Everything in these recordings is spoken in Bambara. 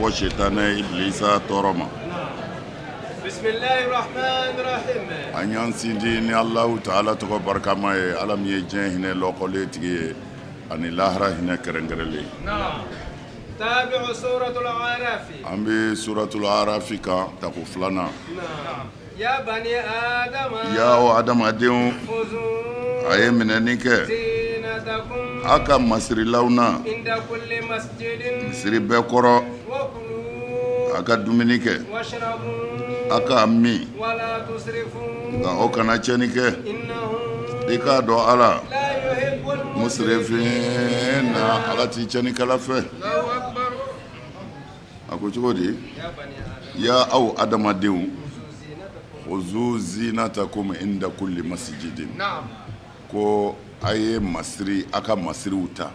bɔ shetana iblisa tɔɔrɔ ma. Bismillahirrahmanirrahim. An y'an sinji ni Allahu Ta'ala tɔgɔ barikama ye, Ala min ye diɲɛ hinɛ lɔkɔlen tigi ye ani lahara hinɛ kɛrɛnkɛrɛnlen. Tabi'u suratul Araf. An bɛ suratul Araf kan tako filanan. Ya bani Adama. Ya o adamadenw, a ye minɛni kɛ Zinatakum. a ka masirilaw na, Inda kulli masjidin. misiri bɛɛ kɔrɔ, Wakulu. a ka dumuni kɛ, Washrabu. a ka min, Wala tusrifu. nka o kana tiɲɛni kɛ. Innahu I k'a dɔn Ala, la yuhibbul musirifin na Ala ti tiɲɛnikɛla fɛ. A ko cogo di? Ya bani Adam. Ya aw adamadenw, khuzu zinatakum inda kulli masjidin. Ko a ye masiri, a ka masiriw ta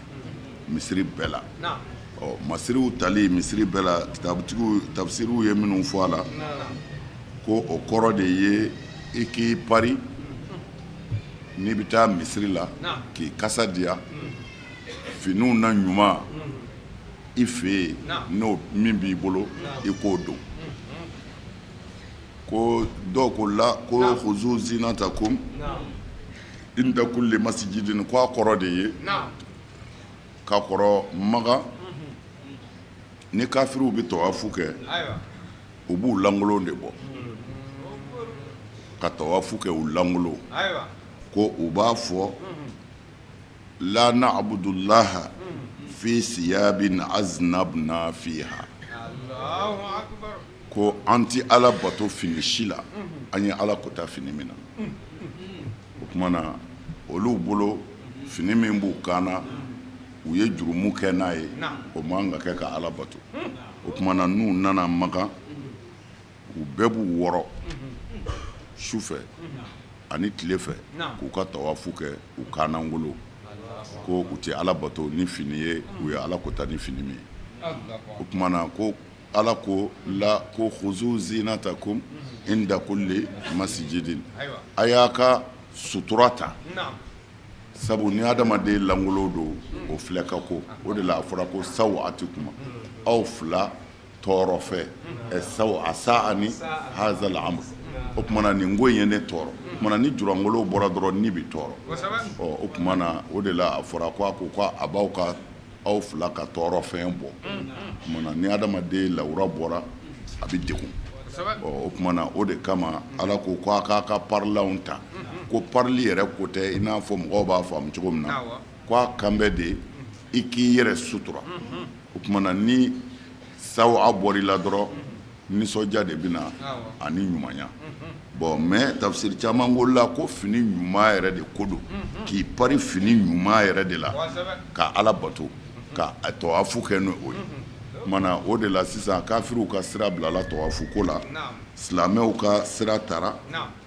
misiri bɛɛ la. Masiriw tali misiri bɛɛ la, tafsiriw ye minnu fɔ a la ko o kɔrɔ de ye i k'i pari n'i bɛ taa misiri la k'i kasa diya finiw na ɲuman i fɛ yen n'o min b'i bolo i k'o don. Ko dɔw ko la ko khuzu zinatakum inda kulli masjidin, ko a kɔrɔ de ye ka kɔrɔ maga ni kafiriw bɛ tawafu kɛ u b'u langolon de bɔ ka tawafu kɛ u langolon, ko u b'a fɔ la na'budullaha fi siyabin aznabna fiha, ko an ti Ala bato fini si la an ye Ala kota fini min na. O tuma na olu bolo fini min b'u kaana u ye jurumu kɛ n'a ye, o man ka kɛ ka Ala bato. O tuma na n'u nana Maka u bɛɛ b'u wɔrɔ su fɛ ani tile fɛ k'u ka tawafu kɛ u kaanangolo, ko u tɛ Ala bato ni fini ye, u ye Ala kota ni fini min ye. O tuma na ko Ala ko la ko khuzu zinatakum inda kulli masjidin, a y'a ka sutura ta, sabu ni adamaden langolo don o filɛ ka ko, o de la a fɔra ko sawatikum, aw fila tɔɔrɔ fɛ sa'ani hazal amr. O tuma na nin ko in ye ne tɔɔrɔ, o tuma na ni jurangolo bɔra dɔrɔn ni bi tɔɔrɔ. O tuma na o de la a fɔra ko a b'aw ka aw fila ka tɔɔrɔ fɛn bɔ. O tuma na ni adamaden lawura bɔra a bɛ degun. O tuma na o de kama Ala ko a k'a ka parilanw ta, ko parili yɛrɛ ko tɛ i n'a fɔ mɔgɔw b'a faamu cogo min na, ko a kan bɛ de i k'i yɛrɛ sutura. O tuma na ni sawa bɔr'i la dɔrɔn nisɔndiya de bɛ na ani ɲumanya. Bon mais tafsir caman ko la ko fini ɲuman yɛrɛ de ko don, k'i pari fini ɲuman yɛrɛ de la ka Ala bato ka tawafu kɛ n'o ye. Mana o de la sisan kafiriw ka sira bilala tawafu ko la, silamɛw ka sira tara,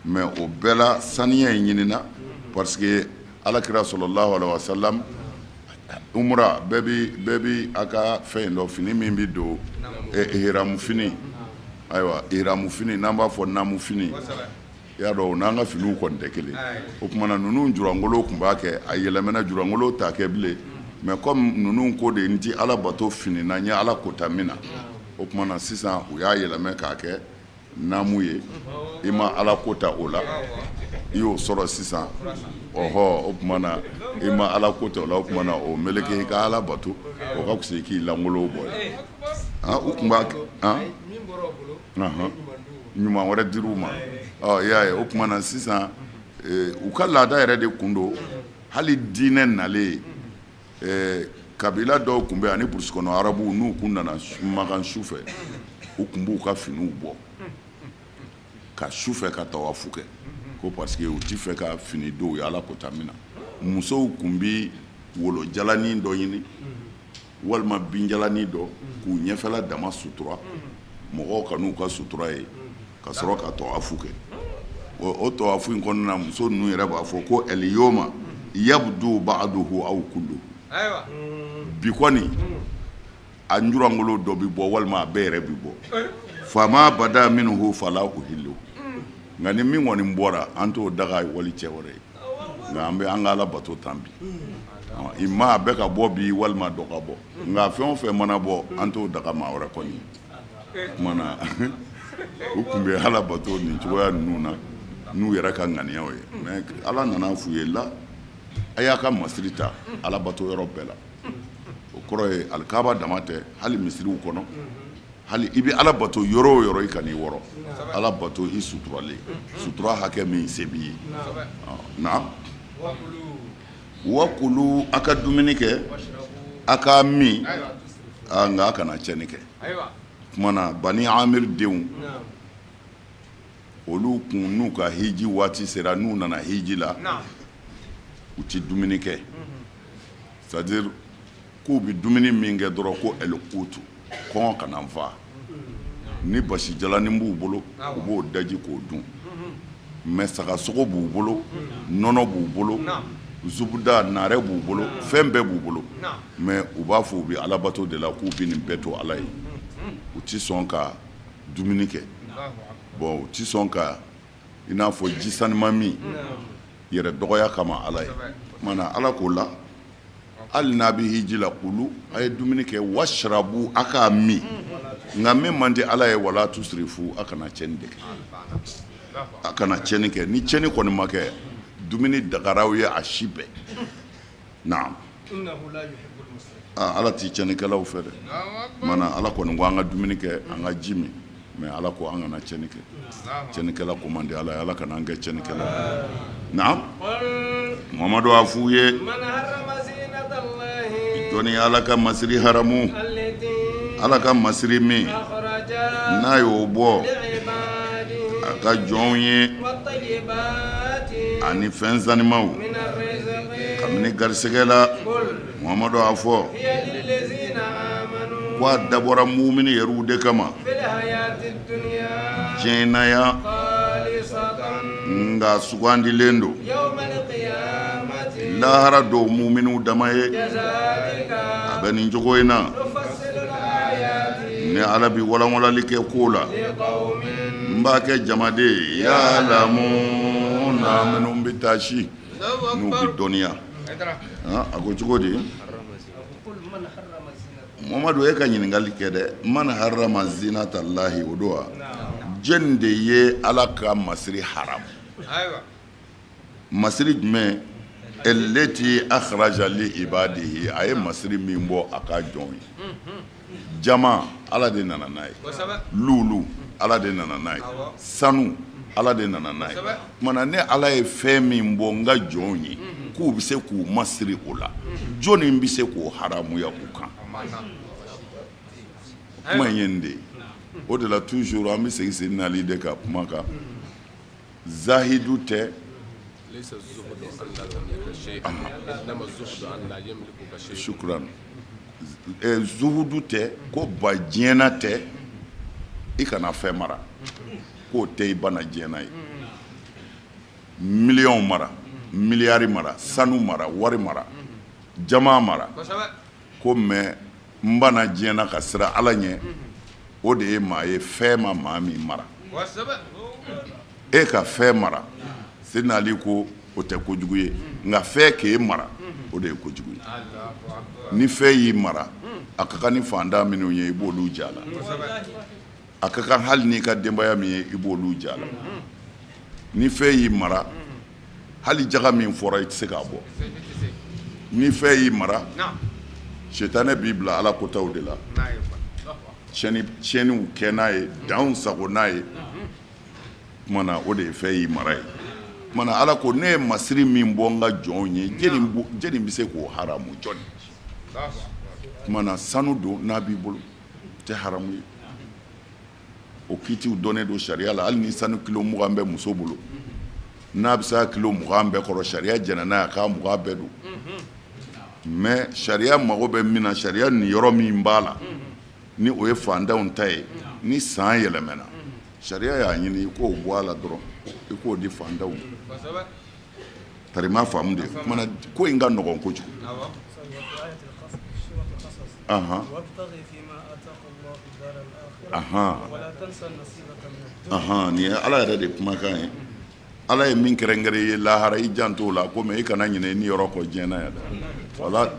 mais o bɛɛ la saniya in ɲinina parce que alakira sallallahu alaihi wasallam umra bɛɛ bi a ka fɛn dɔ fini min bi don ihramu fini, ayiwa ihramu fini n'an b'a fɔ namu fini, i y'a dɔn o n'an ka finiw kɔni tɛ kelen. O tuma na ninnu jurangolo tun b'a kɛ, a yɛlɛmɛna jurangolo t'a kɛ bilen, mais comme ninnu ko de n ti Ala bato fini na, n ye Ala kota min na, o tuma na sisan u y'a yɛlɛmɛ k'a kɛ namu ye, i ma Ala kota o la, i y'o sɔrɔ sisan, o tuma na i ma Ala kota o la, o tuma na o meleke i ka Ala bato, o ka fisa i k'i langolo bɔ ye. U tun b'a ɲuman wɛrɛ dir'u ma. I y'a ye, o tuma na sisan u ka laada yɛrɛ de kun don, hali diinɛ nalen kabila dɔw tun bɛ ani burusi kɔnɔ arabuw n'u kun nana Makan su fɛ, u tun b'u ka finiw bɔ ka su fɛ ka tawafu kɛ, ko parce que u ti fɛ ka fini don u ye Ala kota min na. Musow tun bɛ wolo jalanin dɔ ɲini walima binjalanin dɔ k'u ɲɛfɛla dama sutura, mɔgɔw ka n'u ka sutura ye ka sɔrɔ ka tawafu kɛ. O tawafu in kɔnɔna na muso ninnu yɛrɛ b'a fɔ ko el yoma yabdu ba'duhu aw kulluhu, bi kɔni a njurangolo dɔ bi bɔ walima a bɛɛ yɛrɛ bi bɔ, fama bada minhu fala uhillu, nka ni min kɔni bɔra an t'o daga wali cɛ wɛrɛ ye, nka an bɛ an ka Ala bato tan bi. i ma a bɛ ka bɔ bi walima dɔ ka bɔ nka fɛn o fɛn mana bɔ an t'o daga maa wɛrɛ kɔni kumana u tun bɛ ala bato nin cogoya ninnu na n'u yɛrɛ ka ŋaniyaw ye mais ala nana f'u ye la a y'a ka masiri ta ala bato yɔrɔ bɛɛ la o kɔrɔ ye alikaba dama tɛ hali misiriw kɔnɔ hali i bɛ ala bato yɔrɔ o yɔrɔ i kan'i wɔrɔ ala bato i suturalen sutura hakɛ min se b'i ye na wakulu a ka dumuni kɛ a ka min nka a kana tiɲɛni kɛ kumana bani amir denw olu kun n'u ka hiji waati sera n'u nana hiji la u ti dumuni kɛ c'est à dire k'u bɛ dumuni min kɛ dɔrɔn ko ɛlikutu kɔngɔ kana fa ni basi jalanin b'u bolo u b'o daji k'o dun mais sagasogo b'u bolo nɔnɔ b'u bolo zubuda naare b'u bolo fɛn bɛɛ b'u bolo mais u b'a fɔ u bɛ alabato de la k'u bɛ nin bɛɛ to ala ye u ti sɔn ka dumuni kɛ bon u ti sɔn ka i n'a fɔ ji sanima min yɛrɛ dɔgɔya kama ala ye mana ala k'o la hali n'a bɛ hiji la kulu a ye dumuni kɛ washrabu a k'a min nka min man di ala ye wala tusrifu a kana tiɲɛni de kɛ a kana tiɲɛni kɛ ni tiɲɛni kɔni ma kɛ dumuni dagaraw ye a si bɛɛ naam ala t'i tiɲɛnikɛlaw fɛ dɛ mana ala kɔni ko an ka dumuni kɛ an ka ji min mais ala ko an kana tiɲɛni kɛ tiɲɛnikɛla ko man di ala ye ala kana an kɛ tiɲɛnikɛla naam mamadu a f'u ye jɔnni ala ka masiri haramu ala ka masiri min n'a y'o bɔ a ka jɔnw ye ani fɛn zanimaw kabini garisɛgɛ la mamadu a fɔ ko a dabɔra mumini yɛrɛw de kama diɲɛnaya nka sugandilen don lahara dɔw muminiw dama ye a bɛ nin cogo in na ni ala bi walanwalali kɛ ko la n b'a kɛ jamaden ye yalamu na minnu bɛ taa si n'u bɛ dɔnniya a ko cogo di mamadu e ka ɲininkali kɛ dɛ man harama zinatallahi o don wa jɔnni de ye ala ka masiri haramu masiri jumɛn allati akhraja li ibadihi a ye masiri min bɔ a ka jɔnw ye jama ala de nana n'a ye lulu ala de nana n'a ye sanu ala de nana n'a ye kumana ne ala ye fɛn min bɔ n ka jɔnw ye k'u bɛ se k'u masiri o la jɔnni bɛ se k'o haramuya u kan kuma in ye nin de ye o de la toujours an bɛ segin Seydina Ali de ka kuma kan zahidu tɛ shukran zuhudu tɛ ko ba diɲɛna tɛ i kana fɛn mara k'o tɛ i bana diɲɛna ye miliyɔn mara miliyari mara sanu mara wari mara jama mara ko mais n bana diɲɛna ka sira ala ɲɛ o de ye maa ye fɛn ma maa min mara e ka fɛn mara Seydina Ali ko o tɛ kojugu ye nka fɛn k'e mara o de ye kojugu ye ni fɛn y'i mara a ka kan ni fantan minnu ye i b'olu jala a ka kan hali n'i ka denbaya min ye i b'olu jala ni fɛn y'i mara hali jaga min fɔra i tɛ se k'a bɔ ni fɛn y'i mara setanɛ b'i bila ala kotaw de la tiɲɛniw kɛ n'a ye danw sago n'a ye kumana o de ye fɛn y'i mara ye kumana ala ko ne ye masiri min bɔ n ka jɔnw ye jeli bɛ se k'o haramu jɔnni kumana sanu don n'a b'i bolo tɛ haramu ye o kiitiw dɔnnen don sariya la hali ni sanu kilo 20 bɛ muso bolo n'a bɛ se ka kilo 20 bɛɛ kɔrɔ sariya jɛnna n'a ye a k'a 20 bɛɛ don mais sariya mago bɛ min na sariya nin yɔrɔ min b'a la ni o ye fantanw ta ye ni san yɛlɛmɛna sariya y'a ɲini i k'o bɔ a la dɔrɔn i k'o di fantanw tari ma faamu de kumana ko in ka nɔgɔn kojugu nin ye ala yɛrɛ de kumakan ye ala ye min kɛrɛnkɛrɛn ye lahara i janto o la komi i kana ɲinɛ i ni yɔrɔ kɔ diɲɛna yan dɛ wala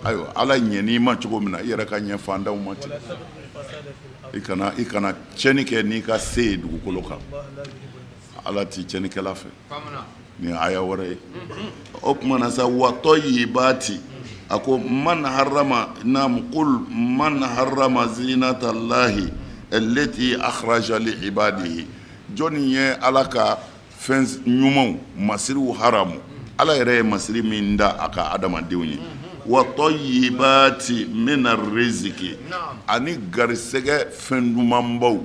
ayo ala ɲɛni ma cogo min na i yɛrɛ ka ɲɛ fandaw ma ten i kana tiɲɛni kɛ n'i ka se ye dugukolo kan ala ti tiɲɛnikɛla fɛ ni aya wɛrɛ ye o tuma na sa watɔ yibati a ko man harama naam qul man harama zinata allahi allati akhraja li ibadihi jɔnni ye ala ka fɛn ɲumanw masiriw haramu ala yɛrɛ ye masiri min da a ka adamadenw ye watɔ yibati mina riziki ani garisɛgɛ fɛn dumanbaw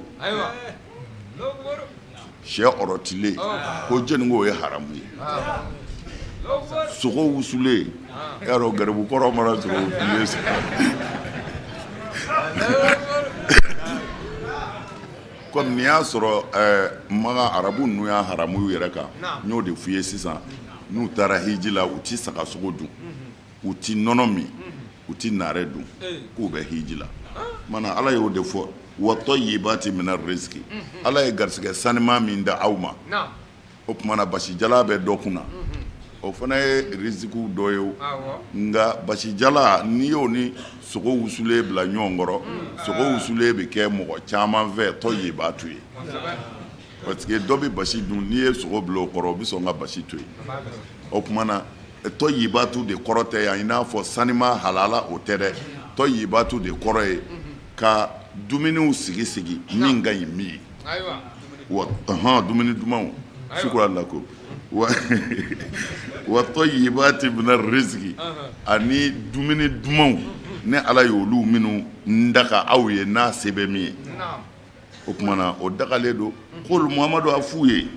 sɛ ɔrɔtilen ko jɔnni ko ye haramu ye sogo wusulen yarɔ garibu kɔrɔ mana sogo wusulen comme n'i y'a sɔrɔ maga arabu ninnu y'a haramu yɛrɛ kan n y'o de f'i ye sisan n'u taara hiji la u ti saga sogo dun u ti nɔnɔ min u ti naare dun k'u bɛ hiji la mana ala y'o de fɔ watɔ yibati mina riziki ala ye garisɛgɛ sanima min da aw ma o tuma na basijala bɛ dɔ kunna o fana ye rizikiw dɔ ye o nka basijala n'i y'o ni sogo wusulen bila ɲɔgɔn kɔrɔ sogo wusulen bɛ kɛ mɔgɔ caman fɛ tɔ yibatu ye parce que dɔ bɛ basi dun n'i ye sogo bila o kɔrɔ o bɛ sɔn ka basi to yen o tuma na tɔ yibatu de kɔrɔ tɛ yan i n'a fɔ sanima halala o tɛ dɛ tɔ yibatu de kɔrɔ ye ka dumuniw sigi sigi min ka ɲi min ye dumuni dumanw shukura lako watɔ yibati mina riziki ani dumuni dumanw ne ala y'olu minnu n daga aw ye n'a se bɛ min ye o tuma na o dagalen don k'olu muhamadu a f'u ye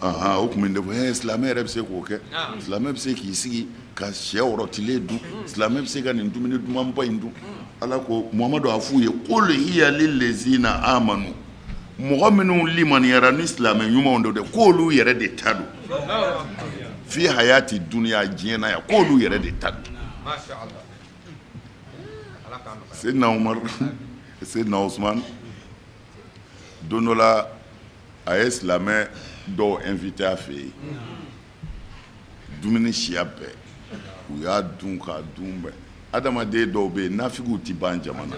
o tun bɛ ne fɔ silamɛ yɛrɛ bɛ se k'o kɛ silamɛ bɛ se k'i sigi ka sɛ wɔrɔtilen dun silamɛ bɛ se ka nin dumuni dumanba in dun ala ko muhamadu a f'u ye k'olu hiya lilezina amanu mɔgɔ minnu limaniyara ni silamɛ ɲumanw do dɛ k'olu yɛrɛ de ta don fi hayati duniya diɲɛ na yan k'olu yɛrɛ de ta don Seydina Umar Seydina Usman don dɔ la a ye silamɛ dɔw invité a fɛ yen dumuni siya bɛɛ u y'a dun k'a dun bɛɛ adamaden dɔw bɛ yen nafigiw ti ban jamana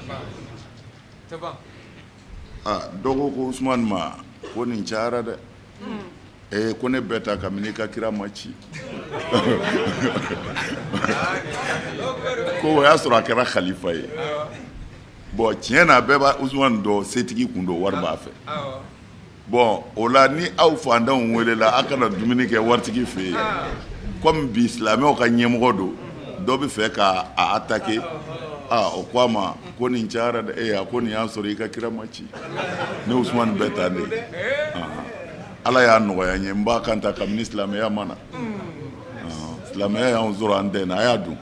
dɔgɔ ko Usman ma ko nin cayara dɛ ko ne bɛ ta kabini ka kira ma ci ko o y'a sɔrɔ a kɛra khalifa ye bon tiɲɛ na bɛɛ b'a Usman dɔn setigi kun don wari b'a fɛ bon o la ni aw fantanw welela a kana dumuni kɛ waritigi fɛ yen comme bi silamɛw ka ɲɛmɔgɔ don dɔ bɛ fɛ ka a attaquer o ko a ma ko nin cayara dɛ a ko nin y'a sɔrɔ i ka kira ma ci ne Usman bɛ ta de ala y'a nɔgɔya n ye n b'a kan ta kabini silamɛya ma na silamɛya y'anw sɔrɔ an den na a y'a dun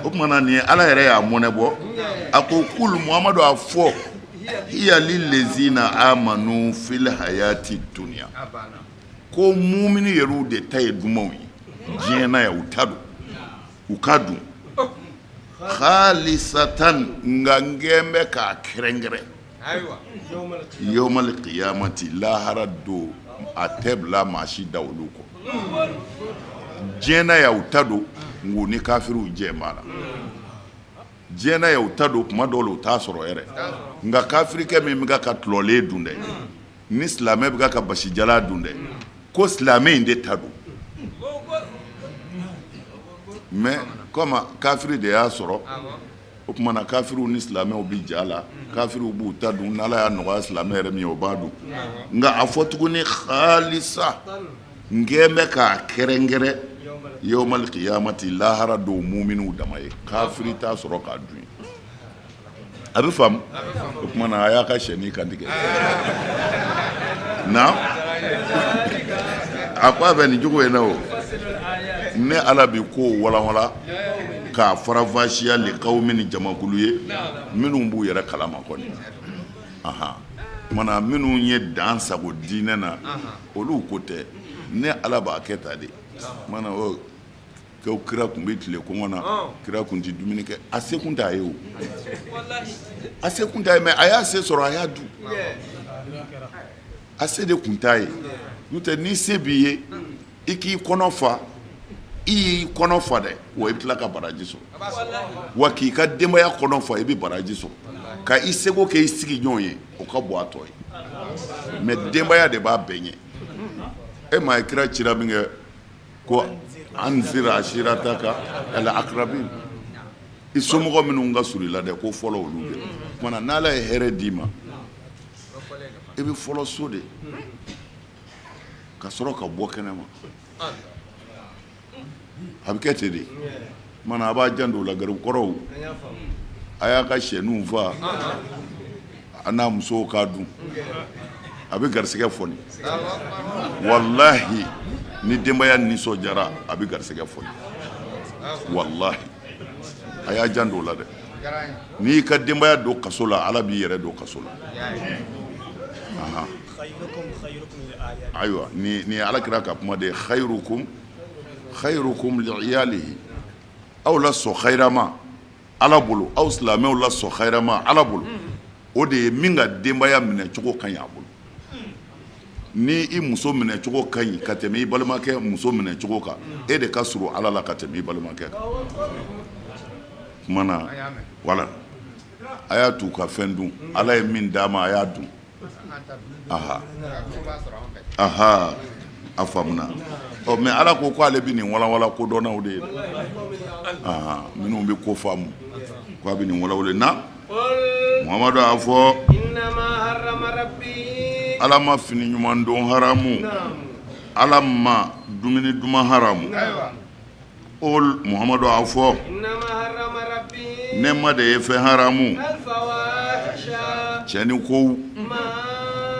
o tuma na nin ye ala yɛrɛ y'a mɔnɛ bɔ a ko kul muhamadu a fɔ hiya lilezina amanu fil hayati dunya ko mumini yɛrɛw de ta ye dumanw ye diɲɛ na yan u ta don u ka dun khalisatan nga ngɛn bɛ k'a kɛrɛnkɛrɛn yawmal qiyamati lahara don a tɛ bila maa si da olu kɔ diɲɛ na yan u ta don ngo ni kafiriw jɛ b'a la diɲɛ na yan u ta don kuma dɔw la u t'a sɔrɔ yɛrɛ nka kafirikɛ min bɛ ka tulɔlen dun dɛ ni silamɛ bɛ ka basijala dun dɛ ko silamɛ in de ta don mais comme kafiri de y'a sɔrɔ o tuma na kafiriw ni silamɛw bi ja la kafiriw b'u ta dun n'ala y'a nɔgɔya silamɛ yɛrɛ min ye o b'a dun nka a fɔ tuguni khalisa ngɛn bɛ k'a kɛrɛnkɛrɛn yawmal qiyamati lahara don muminiw dama ye kafiri t'a sɔrɔ k'a dun a bɛ faamu o tuma na a y'a ka sɛni kantigɛ na a ko a bɛ nin cogo in na o ne ala bi ko walanwala k'a faravasiya le qawmin jamakulu ye minnu b'u yɛrɛ kalama kɔni mana minnu ye dan sago diinɛ na olu ko tɛ ne ala b'a kɛ ta de mana ko kira kun bɛ tile kɔngɔ na kira kun tɛ dumuni kɛ a se kun t'a ye o a se kun t'a ye mais a y'a se sɔrɔ a y'a dun a se de kun t'a ye n'o tɛ ni se b'i ye i k'i kɔnɔ fa i y'i kɔnɔ fa dɛ wa i bɛ tila ka baraji sɔrɔ wa k'i ka denbaya kɔnɔ fa i bɛ baraji sɔrɔ ka i seko kɛ i sigiɲɔgɔn ye o ka bon a tɔ ye mais denbaya de b'a bɛɛ ɲɛ e maa ye kira cira min kɛ ko anzir ashirataka al aqrabin i somɔgɔ minnu ka surun i la dɛ ko fɔlɔ olu de kumana n'Ala ye hɛrɛ d'i ma i bɛ fɔlɔ so de ka sɔrɔ ka bɔ kɛnɛma a bɛ kɛ ten de mana a b'a janto la garibukɔrɔw a y'a ka sɛninw fa a n'a musow k'a dun a bɛ garisɛgɛ fɔni wallahi ni denbaya nisɔndiyara a bɛ garisɛgɛ fɔni wallahi a y'a janto la dɛ n'i ka denbaya don kaso la Ala b'i yɛrɛ don kaso la ayiwa ni Alakira ka kuma de khairukum li'iyalihi aw la sɔn khayira ma Ala bolo aw silamɛw la sɔn khayira ma Ala bolo o de ye min ka denbaya minɛ cogo ka ɲi a bolo ni i muso minɛ cogo ka ɲi ka tɛmɛ i balimakɛ muso minɛ cogo kan e de ka surun Ala la ka tɛmɛ i balimakɛ kan kumana wala a y'a t'u ka fɛn dun Ala ye min d'a ma a y'a dun aha a faamuna mais Ala ko k'ale bɛ nin walawala kodɔnnaw de ye minnu bɛ ko faamu k'a bɛ nin walawala na Muhamadu a fɔ Ala ma fini ɲuman don haramu Ala ma dumuni duman haramu Muhamadu a fɔ ne ma de ye fɛn haramu cɛni kow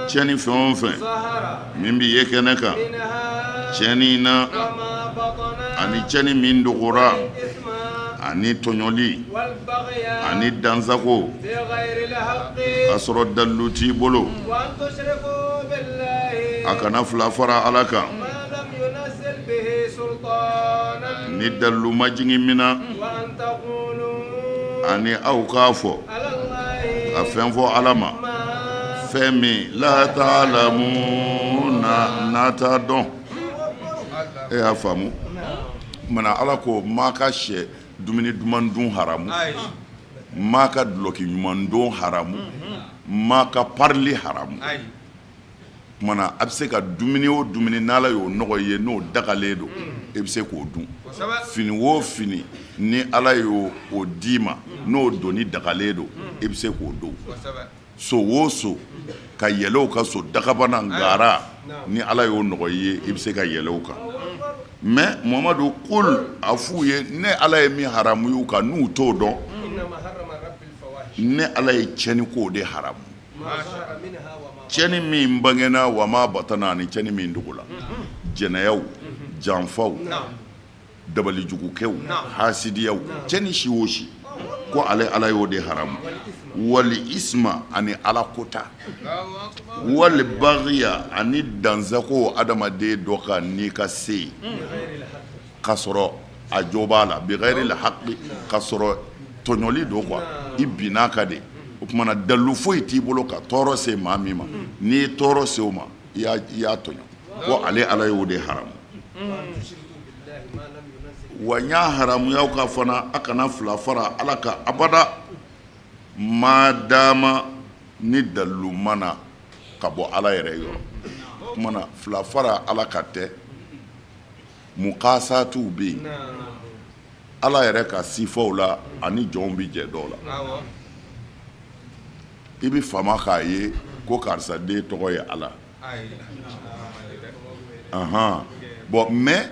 cɛni fɛn o fɛn min bɛ ye kɛnɛ kan cɛni na ani cɛni min dogora ani tɔɲɔli ani dansago a sɔrɔ dalilu t'i bolo a kana fila fara Ala kan ni dalilu ma jigin min na ani aw k'a fɔ a fɛn fɔ Ala ma fɛn min la ta'lamuna n'a t'a dɔn e y'a faamu mana Ala ko maa ka sɛ dumuni duman dun haramu maa ka duloki ɲuman don haramu maa ka parili haramu mana a bɛ se ka dumuni o dumuni n'Ala y'o nɔgɔ ye n'o dagalen don e bɛ se k'o dun fini o fini ni Ala y'o d'i ma n'o doni dagalen don e bɛ se k'o don so o so ka yɛlɛ o ka so dagabana ngara ni Ala y'o nɔgɔ ye i bɛ se ka yɛlɛ o kan mais Muhamadu kul a f'u ye ne Ala ye min haramu y'u kan n'u t'o dɔn ne Ala ye cɛni k'o de haramu cɛni min bangena wa ma batana ani cɛni min dogola jɛnɛyaw janfaw dabalijugukɛw hasidiyaw cɛni si o si ko Ala y'o de haramu wali isma ani Ala kota wali baghiya ani danzako adamaden dɔ kan n'i ka se ka sɔrɔ a jo b'a la bi ghairi la haqqi ka sɔrɔ tɔɲɔli don quoi i bin'a kan de o kumana dalilu foyi t'i bolo ka tɔɔrɔ se maa min ma n'i ye tɔɔrɔ se o ma i y'a tɔɲɔ ko Ala y'o de haramu wa n y'a haramuyaw ka fana a kana fila fara Ala ka abada madama ni dalilu mana ka bɔ Ala yɛrɛ yɔrɔ kumana fila fara Ala ka tɛ mukasatuw bɛ yen Ala yɛrɛ ka sifaw la ani jɔnw bi jɛ dɔw la i bi fama k'a ye ko karisa den tɔgɔ ye Ala bon mais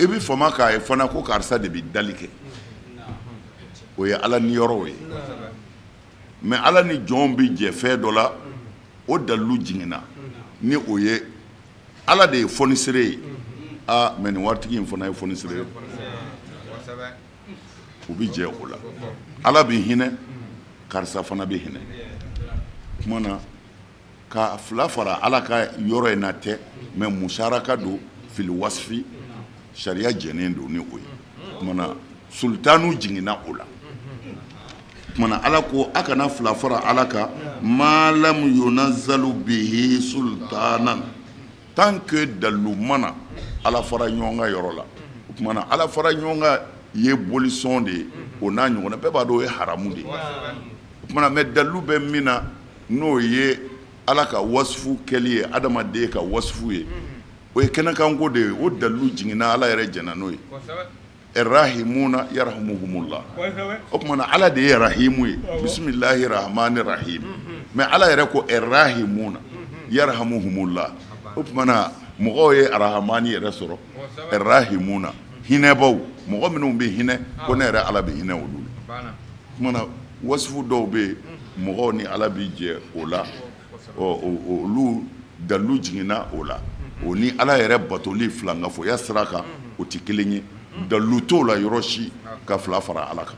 i bi fama k'a ye fana ko karisa de bi dali kɛ o ye Ala niyɔrɔw ye mais Ala ni jɔnw bi jɛ fɛn dɔ la o dalilu jiginna ni o ye Ala de ye fɔnisere ye mais nin waritigi in fana ye fɔnisere ye u bi jɛ o la Ala bi hinɛ karisa fana bi hinɛ kumana ka fila fara Ala ka yɔrɔ in na tɛ mais musharaka don fil wasfi sariya jɛnen don ni o ye kumana sultanu jiginna o la kumana ala ko a kana fila fara ala kan ma lam yunazzalu bihi sultanan tant que dalu mana ala fara ɲɔgɔn ka yɔrɔ la kumana ala fara ɲɔgɔn ka ye bolisɔn de ye o n'a ɲɔgɔnna bɛɛ b'a dɔn o ye haramu de ye kumana mɛ dalu bɛ min na n'o ye ala ka wasifu kɛli ye adamaden ka wasifu ye o ye kɛnɛkanko de ye o dalu jiginna ala yɛrɛ jɛnna n'o ye errahimuna yarhamuhumullah o kumana ala de ye rahimu ye bisimilahi rahmani rahim mɛ ala yɛrɛ ko errahimuna yarhamuhumullah o kumana mɔgɔw ye arahamani yɛrɛ sɔrɔ errahimuna hinɛbaw mɔgɔ minnu bɛ hinɛ ko ne yɛrɛ ala bɛ hinɛ olu la kumana wasifu dɔw bɛ yen mɔgɔw ni ala bɛ jɛ o la olu dalu jiginna o la o ni ala yɛrɛ batoli filankafɔya sira kan o tɛ kelen ye dalu t'o la yɔrɔ si ka fila fara ala kan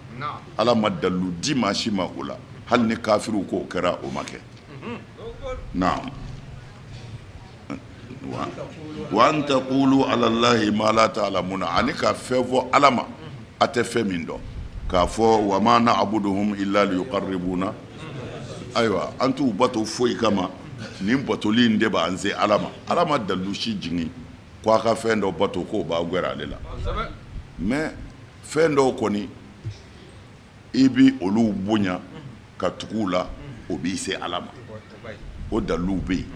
ala ma dalu di maa si ma o la hali ni kafiriw k'o kɛra o ma kɛ naam wa an taqulu ala allahi ma la ta'lamuna ani ka fɛn fɔ ala ma a tɛ fɛn min dɔn k'a fɔ wa ma na'buduhum illa liyuqarribuna ayiwa an t'u bato foyi kama nin batoli in de b'an se ala ma dalu si jigin ko a ka fɛn dɔ bato k'o b'a gwɛrɛ ale la mɛ fɛn dɔw kɔni i bi olu bonya ka tugu u la o b'i se ala ma o daluw bɛ yen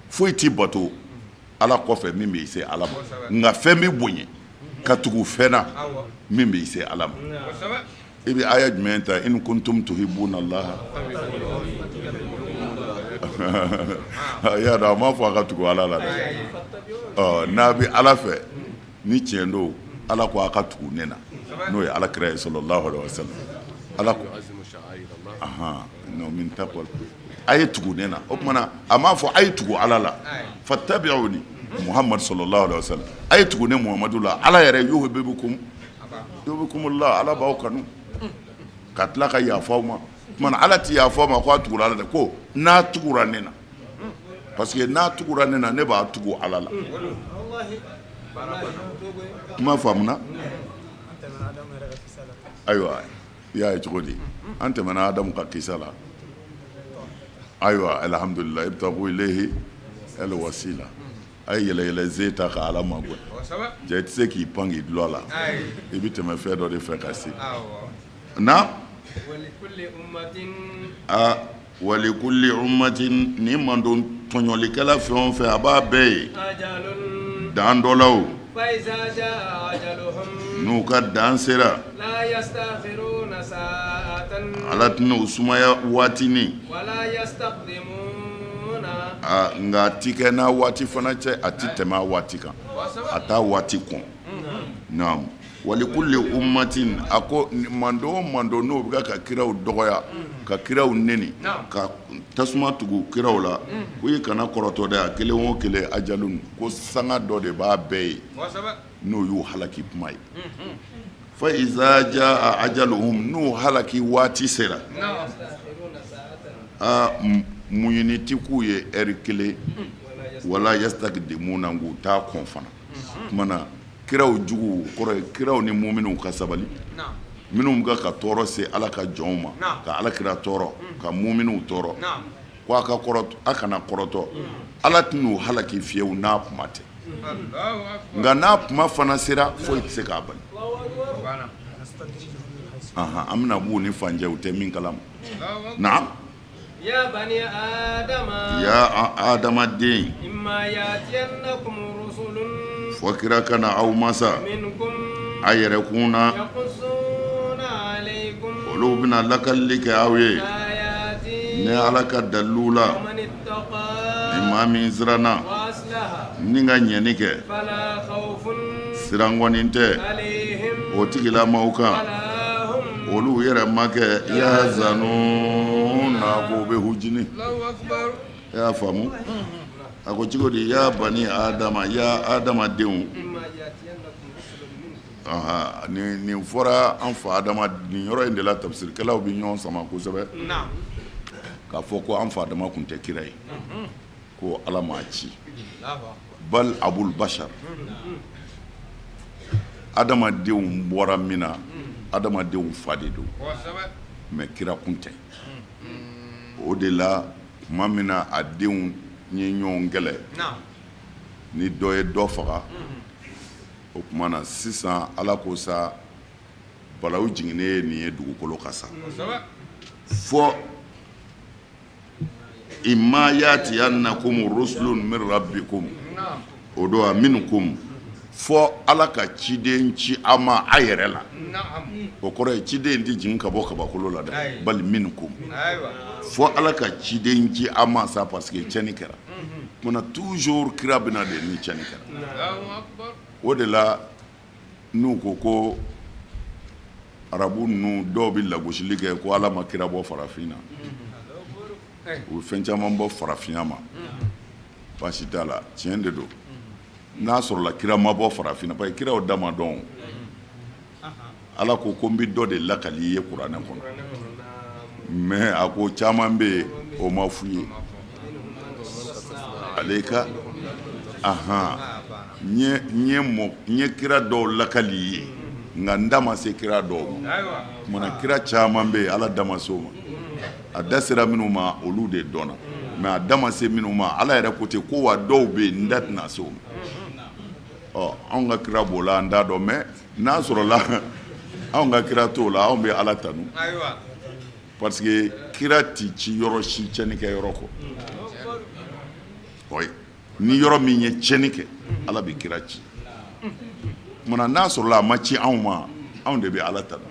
foyi t'i bato ala kɔfɛ min b'i se ala ma nka fɛn bɛ bonya ka tugu fɛn na min b'i se ala ma i bɛ aya jumɛn ta in kuntum tuhibuna allaha y'a dɔn a m'a fɔ a ka tugu ala la dɛ n'a bɛ ala fɛ ni tiɲɛ don ala ko a ka tugu ne na n'o ye ala kira ye sallallahu alaihi wa sallam ala ko non min taqwa a ye tugu ne na o kumana a m'a fɔ a ye tugu ala la fattabi'uni muhammad sallallahu alaihi wa sallam a ye tugu ne muhammadu la ala yɛrɛ yuhibbukumullah ala b'aw kanu ka tila ka yafa aw ma kumana ala ti yafa aw ma ko a tugura ala de ko n'a tugura ne na parce que n'a tugura ne na ne b'a tugu ala la kuma faamuna ayiwa i y'a ye cogo di an tɛmɛna adamu ka kisa la ayiwa alhamdulillah ibtagu ilayhi alwasila a ye yɛlɛ ze ta ka ala ma gɔn ja i tɛ se k'i pan k'i dulɔ la i bɛ tɛmɛ fɛn dɔ de fɛ ka se na walikulli ummatin ni man don tɔɲɔlikɛla fɛn o fɛn a b'a bɛɛ ye dan dɔ la o n'u ka dan sera ala tɛna u sumaya waatinin nka a ti kɛ n'a waati fana cɛ a ti tɛmɛ a waati kan a t'a waati kɔn naam walikulli ummatin a ko mando o mando n'o bɛ ka kiraw dɔgɔya ka kiraw neni ka tasuma tugu kiraw la ko i kana kɔrɔtɔ dɛ a kelen o kelen ajalun ko sanga dɔ de b'a bɛɛ ye n'o y'u halaki kuma ye fa iza jaa ajaluhum n'u halaki waati sera muɲini ti k'u ye ɛri kelen wala yastakdimuna k'u t'a kɔn fana kumana kiraw jugu kɔrɔ ye kiraw ni muminunw ka sabali minnu bɛ ka tɔɔrɔ se ala ka jɔnw ma ka ala kira tɔɔrɔ ka muminunw tɔɔrɔ ko a ka kɔrɔtɔ a kana kɔrɔtɔ ala tɛn'u halaki fiyewu n'a kuma tɛ nka n'a kuma fana sera foyi tɛ se k'a bali an bɛna b'u ni fanjɛ u tɛ min kalama naam ya bani adama ya adamaden imma yatiyannakum rusulun fɔ kira ka na aw masa minkum a yɛrɛ kun na yaqussuna alaykum olu bɛna lakalili kɛ aw ye ayati ni ala ka dalilu la man ittaqa ni maa min siranna wa aslaha ni ka ɲɛni kɛ fala khawfun sirangɔnin tɛ alayhim o tigilamaaw kan wala hum olu yɛrɛ ma kɛ yazanu na ko bɛ hujini Allahu akbar i y'a faamu a ko cogo di ya bani adama ya adamadenw imma yatiyannakum rusulun minkum nin fɔra an fa adama nin yɔrɔ in de la tafsirikɛlaw bɛ ɲɔgɔn sama kosɛbɛ na'am k'a fɔ ko an fa adama tun tɛ kira ye ko ala m'a ci Allahu akbar bal abul bashar adamadenw bɔra min na adamadenw fa de don kosɛbɛ mais kira kun tɛ o de la tuma min na a denw ye ɲɔgɔn kɛlɛ naam ni dɔ ye dɔ faga o tuma na sisan ala ko sa balawu jiginnen ye nin ye dugukolo kan sa kosɛbɛ fɔ imma yatiyannakum rusulun min rabbikum naam o don a minkum fɔ ala ka ciden ci a ma a yɛrɛ la naam o kɔrɔ ye ciden tɛ jigin ka bɔ kabakolo la dɛ Ayi. bali minkum ayiwa fɔ ala ka ciden ci a ma sa parce que tiɲɛni kɛra munna toujours kira bɛna de ni tiɲɛni kɛra Allahu akbar o de la n'u ko arabu ninnu dɔw bɛ lagosili kɛ ko ala ma kira bɔ farafin na u bɛ fɛn caman bɔ farafinya ma baasi t'a la tiɲɛ de don n'a sɔrɔla kira ma bɔ farafinna parce que kiraw da ma dɔn ala ko n bɛ dɔ de lakali i ye kuranɛ kɔnɔ mais a ko caman bɛ yen o ma f'u ye ale ka n ye kira dɔw lakali i ye nka n da ma se kira dɔw ma ayiwa mana kira caman bɛ yen ala da ma se o ma a da sera minnu ma olu de dɔnna mais a da ma se minnu ma ala yɛrɛ ko ten ko wa dɔw bɛ yen n da tɛna se o ma anw ka kira b'o la an t'a dɔn mais n'a sɔrɔla anw ka kira t'o la anw bɛ ala tanu ayiwa parce que kira tɛ ci yɔrɔ si tiɲɛnikɛ yɔrɔ kɔ oui ni yɔrɔ min ye tiɲɛni kɛ ala bɛ kira ci mana n'a sɔrɔla a ma ci anw ma anw de bɛ ala tanu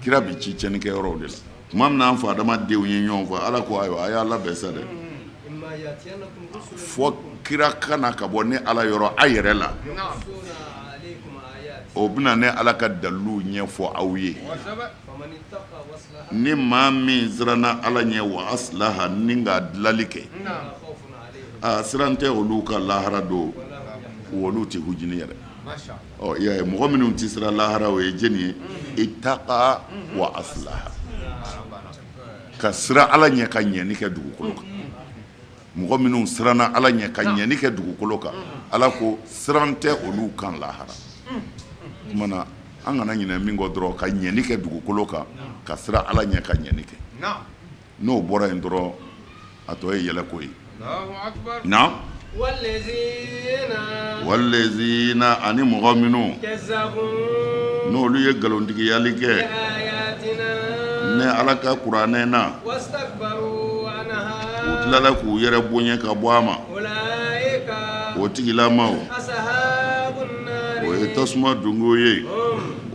kira bɛ ci tiɲɛnikɛ yɔrɔw de la tuma min na an fa adamadenw ye ɲɔgɔn fɔ ala ko ayiwa a y'a labɛn sa dɛ imma yatiyannakum rusulun fɔ kira kana ka bɔ ne ala yɔrɔ a yɛrɛ la naam عليكم آيات o bɛna ne ala ka dalilu ɲɛfɔ aw ye kosɛbɛ فمن اتقى واصلح ni maa min siranna ala ɲɛ wa aslaha ni ka dilali kɛ naam خوف عليهم a siran tɛ olu ka lahara don olu tɛ hujini yɛrɛ masha ɔ i y'a ye mɔgɔ minnu tɛ siran lahara o ye jeni ye ittaqa wa aslaha ka siran ala ɲɛ ka ɲɛni kɛ dugukolo kan mɔgɔ minnu siranna ala ɲɛ ka ɲɛni kɛ dugukolo kan ala ko siran tɛ olu kan lahara kumana an kana ɲinɛ min kɔ dɔrɔn ka ɲɛni kɛ dugukolo kan ka siran ala ɲɛ ka ɲɛni kɛ naam n'o bɔra yen dɔrɔn a tɔ ye yɛlɛko ye Allahu akbar na والذين walezina ani mɔgɔ minnu كذبوا n'olu ye nkalontigiyali kɛ بآياتنا ne ala ka kuranɛ na واستكبروا u عنها tilala k'u yɛrɛ bonya ka bɔ a ma أولئك o tigilamaw أصحاب النار o ye tasuma dungo ye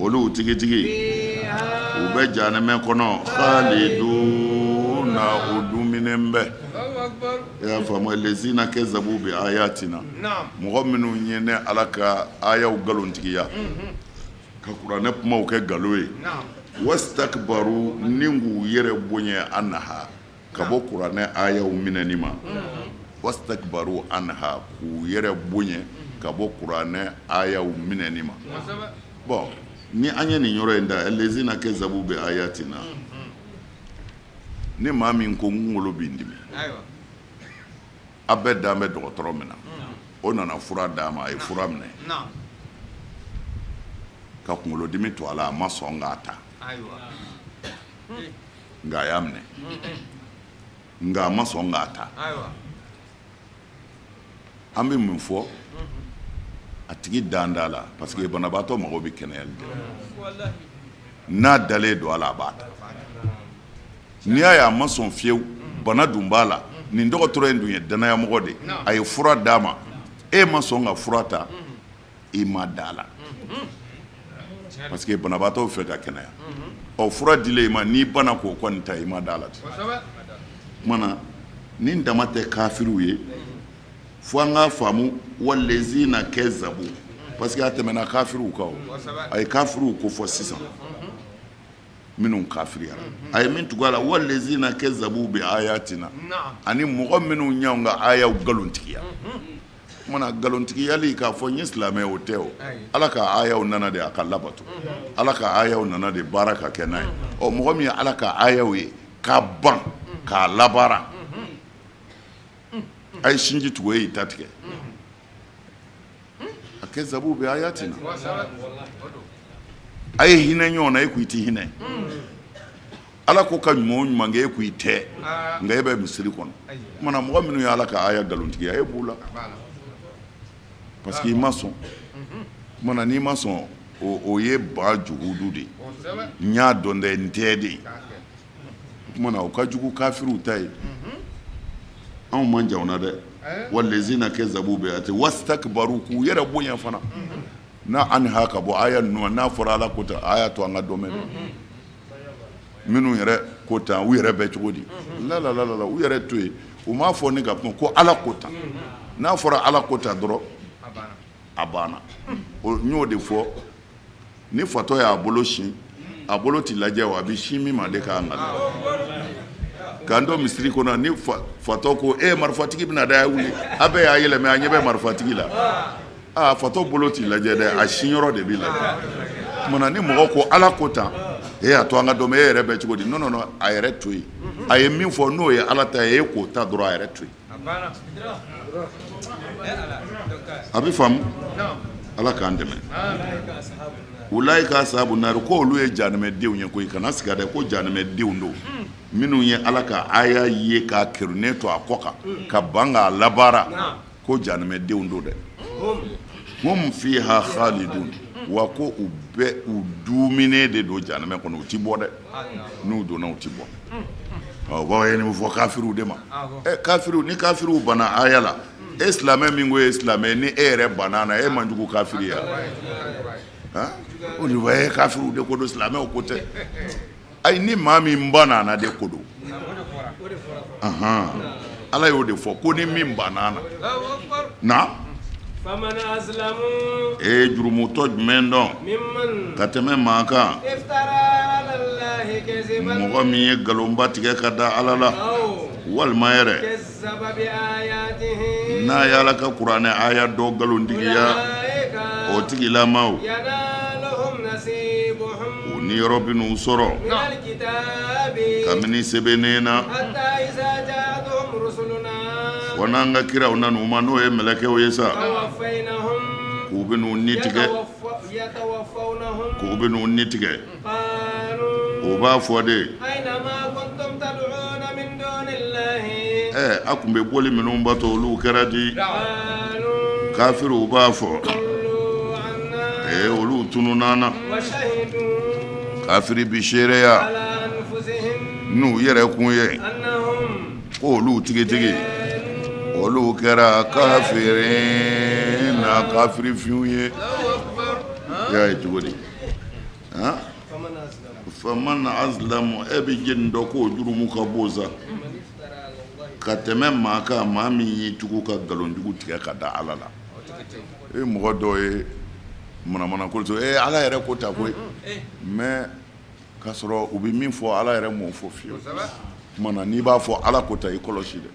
olu tigitigi فيها u bɛ janɛmɛ kɔnɔ khaliduna o duminen bɛ Allahu akbar i y'a faamu lezina kɛzabu bi ayatina naam mɔgɔ minnu ye ne ala ka ayaw nkalontigiya ka kuranɛ kumaw kɛ nkalon ye naam wastakbaru ni k'u yɛrɛ bonya anha ka bɔ kuranɛ ayaw minɛni ma wastakbaru anha k'u yɛrɛ bonya ka bɔ kuranɛ ayaw minɛni ma kosɛbɛ bon ni an ye nin yɔrɔ in da lezina kɛzabu bi ayatina ni maa min ko n kunkolo bɛ n dimi ayiwa a bɛɛ dan bɛ dɔgɔtɔrɔ min na o nana fura d'a ma a ye fura minɛ naam ka kunkolodimi to a la a ma sɔn k'a ta ayiwa nka a y'a minɛ nka a ma sɔn k'a ta ayiwa an bɛ mun fɔ a tigi dan da la parce que banabaatɔ mago bɛ kɛnɛyali de la n'a dalen don a la a b'a ta n'i y'a ye a ma sɔn fiyewu bana dun b'a la nin dɔgɔtɔrɔ in dun ye danayamɔgɔ de ye a ye fura d'a ma e ma sɔn ka fura ta i ma da la parce que banabaatɔ fɛ ka kɛnɛya ɔ fura dilen i ma n'i bana k'o kɔni ta i ma da la ten kosɛbɛ kumana nin dama tɛ kafiriw ye fo an k'a faamu walezina kɛzabu parce que a tɛmɛna kafiriw kan o kosɛbɛ a ye kafiriw ko fɔ sisan minnu kafiriyara a ye min tugu a la walezina kɛzabu bi ayatina naam ani mɔgɔ minnu y'anw ka ayaw nkalontigiya kumana nkalontigiyali k'a fɔ n ye silamɛ o tɛ o ala ka ayaw nana de a ka labato ala ka ayaw nana de baara ka kɛ n'a ye ɔ mɔgɔ min ye ala ka ayaw ye k'a ban k'a labaara a ye sinji tugu e y'i ta tigɛ a kazzabu bi ayatina Wasaba. a ye hinɛ ɲɔgɔn na e ko i tɛ hinɛ ala ko ka ɲuman o ɲuman kɛ e ko i tɛ nka e bɛ misiri kɔnɔ o kumana mɔgɔ minnu ye ala ka aya nkalontigiya e b'u la parce que i ma sɔn o kumana n'i ma sɔn o ye ba jugudu de ye Wasaba. n y'a dɔn dɛ n tɛ de o kumana o ka jugu kafiriw ta ye anw man jan o na dɛ walezina kazzabu bi ayati wastakbaru k'u yɛrɛ bonya fana na an ha ka bɔ aya ninnu n'a fɔra ala ko tan aya to an ka dɔn minnu yɛrɛ ko tan u yɛrɛ bɛ cogo di la u yɛrɛ to yen u m'a fɔ ne ka kuma ko ala ko tan n'a fɔra ala ko tan dɔrɔn a banna n y'o de fɔ ni fatɔ y'a bolo sin a bolo tɛ lajɛ o a bɛ sin min ma de k'a ŋali k'an to misiri kɔnɔ ni fatɔ ko marifatigi bɛna da y'a wuli a bɛɛ y'a yɛlɛmɛ a ɲɛ bɛ marifatigi la fatɔ bolo t'i lajɛ dɛ a sin yɔrɔ de b'i lajɛ kumana ni mɔgɔ ko ala ko tan a to an ka dɔn e yɛrɛ bɛ cogo di non a yɛrɛ to yen a ye min fɔ n'o ye ala ta ye e k'o ta dɔrɔn a yɛrɛ to yen a bɛ faamu ala k'an dɛmɛ ulayika ashabu nari ko olu ye jahanɛmɛdenw ye koyi kana siga dɛ ko jahanɛmɛdenw don minnu ye ala ka aya ye k'a kɛrunen to a kɔ kan ka ban k'a labaara ko jahanɛmɛdenw don dɛ hum fiha khalidun wa ko u duminen de don jahanɛmɛ kɔnɔ u ti bɔ dɛ n'u donna u ti bɔ o b'a ye nin fɔ kafiriw de ma kafiriw ni kafiriw banna aya la e silamɛ min ko ye silamɛ ni e yɛrɛ banna na e man jugu kafiri ya o de b'a kafiriw de ko don silamɛw ko tɛ ayi ni maa min banna na de ko don ala y'o de fɔ ko ni min banna na فمن أظلم jurumutɔ jumɛn dɔn ممن ka tɛmɛ maa kan افترى على الله كذبا mɔgɔ min ye nkalonba tigɛ ka da ala la أو walima yɛrɛ كذب بآياته n'a ye ala ka kuranɛ aya dɔ nkalontigiya أولئك o tigilamaw ينالهم نصيبهم o ni yɔrɔ bin'u sɔrɔ من الكتاب kabini sɛbɛnnen na حتى إذا جاءتهم رسلنا fɔ n'an ka kiraw nana u ma n'o ye mɛlɛkɛw ye sa توفينهم k'u ben'u ni tigɛ يتوفونهم k'u ben'u ni tigɛ قالوا o b'a fɔ de أينما كنتم تدعون من دون الله a tun bɛ boli minnu bato olu kɛra di قالوا kafiriw b'a fɔ ضلوا عنا olu tununna na وشهدوا kafiri bi seereya على أنفسهم n'u yɛrɛ kun ye أنهم ko olu tigitigi olu kɛra kafiri na kafiri fiw ye y'a ye cogo di faman azlamu e bɛ jeni dɔ k'o jurumu ka bon sa ka tɛmɛ maa kan maa min y'i tugu ka nkalonjugu tigɛ ka da ala la e mɔgɔ dɔw ye manamana ko to ala yɛrɛ ko ta koyi mais k'a sɔrɔ u bɛ min fɔ ala yɛrɛ m'o fɔ fiyewu kumana n'i b'a fɔ ala ko ta i kɔlɔsi dɛ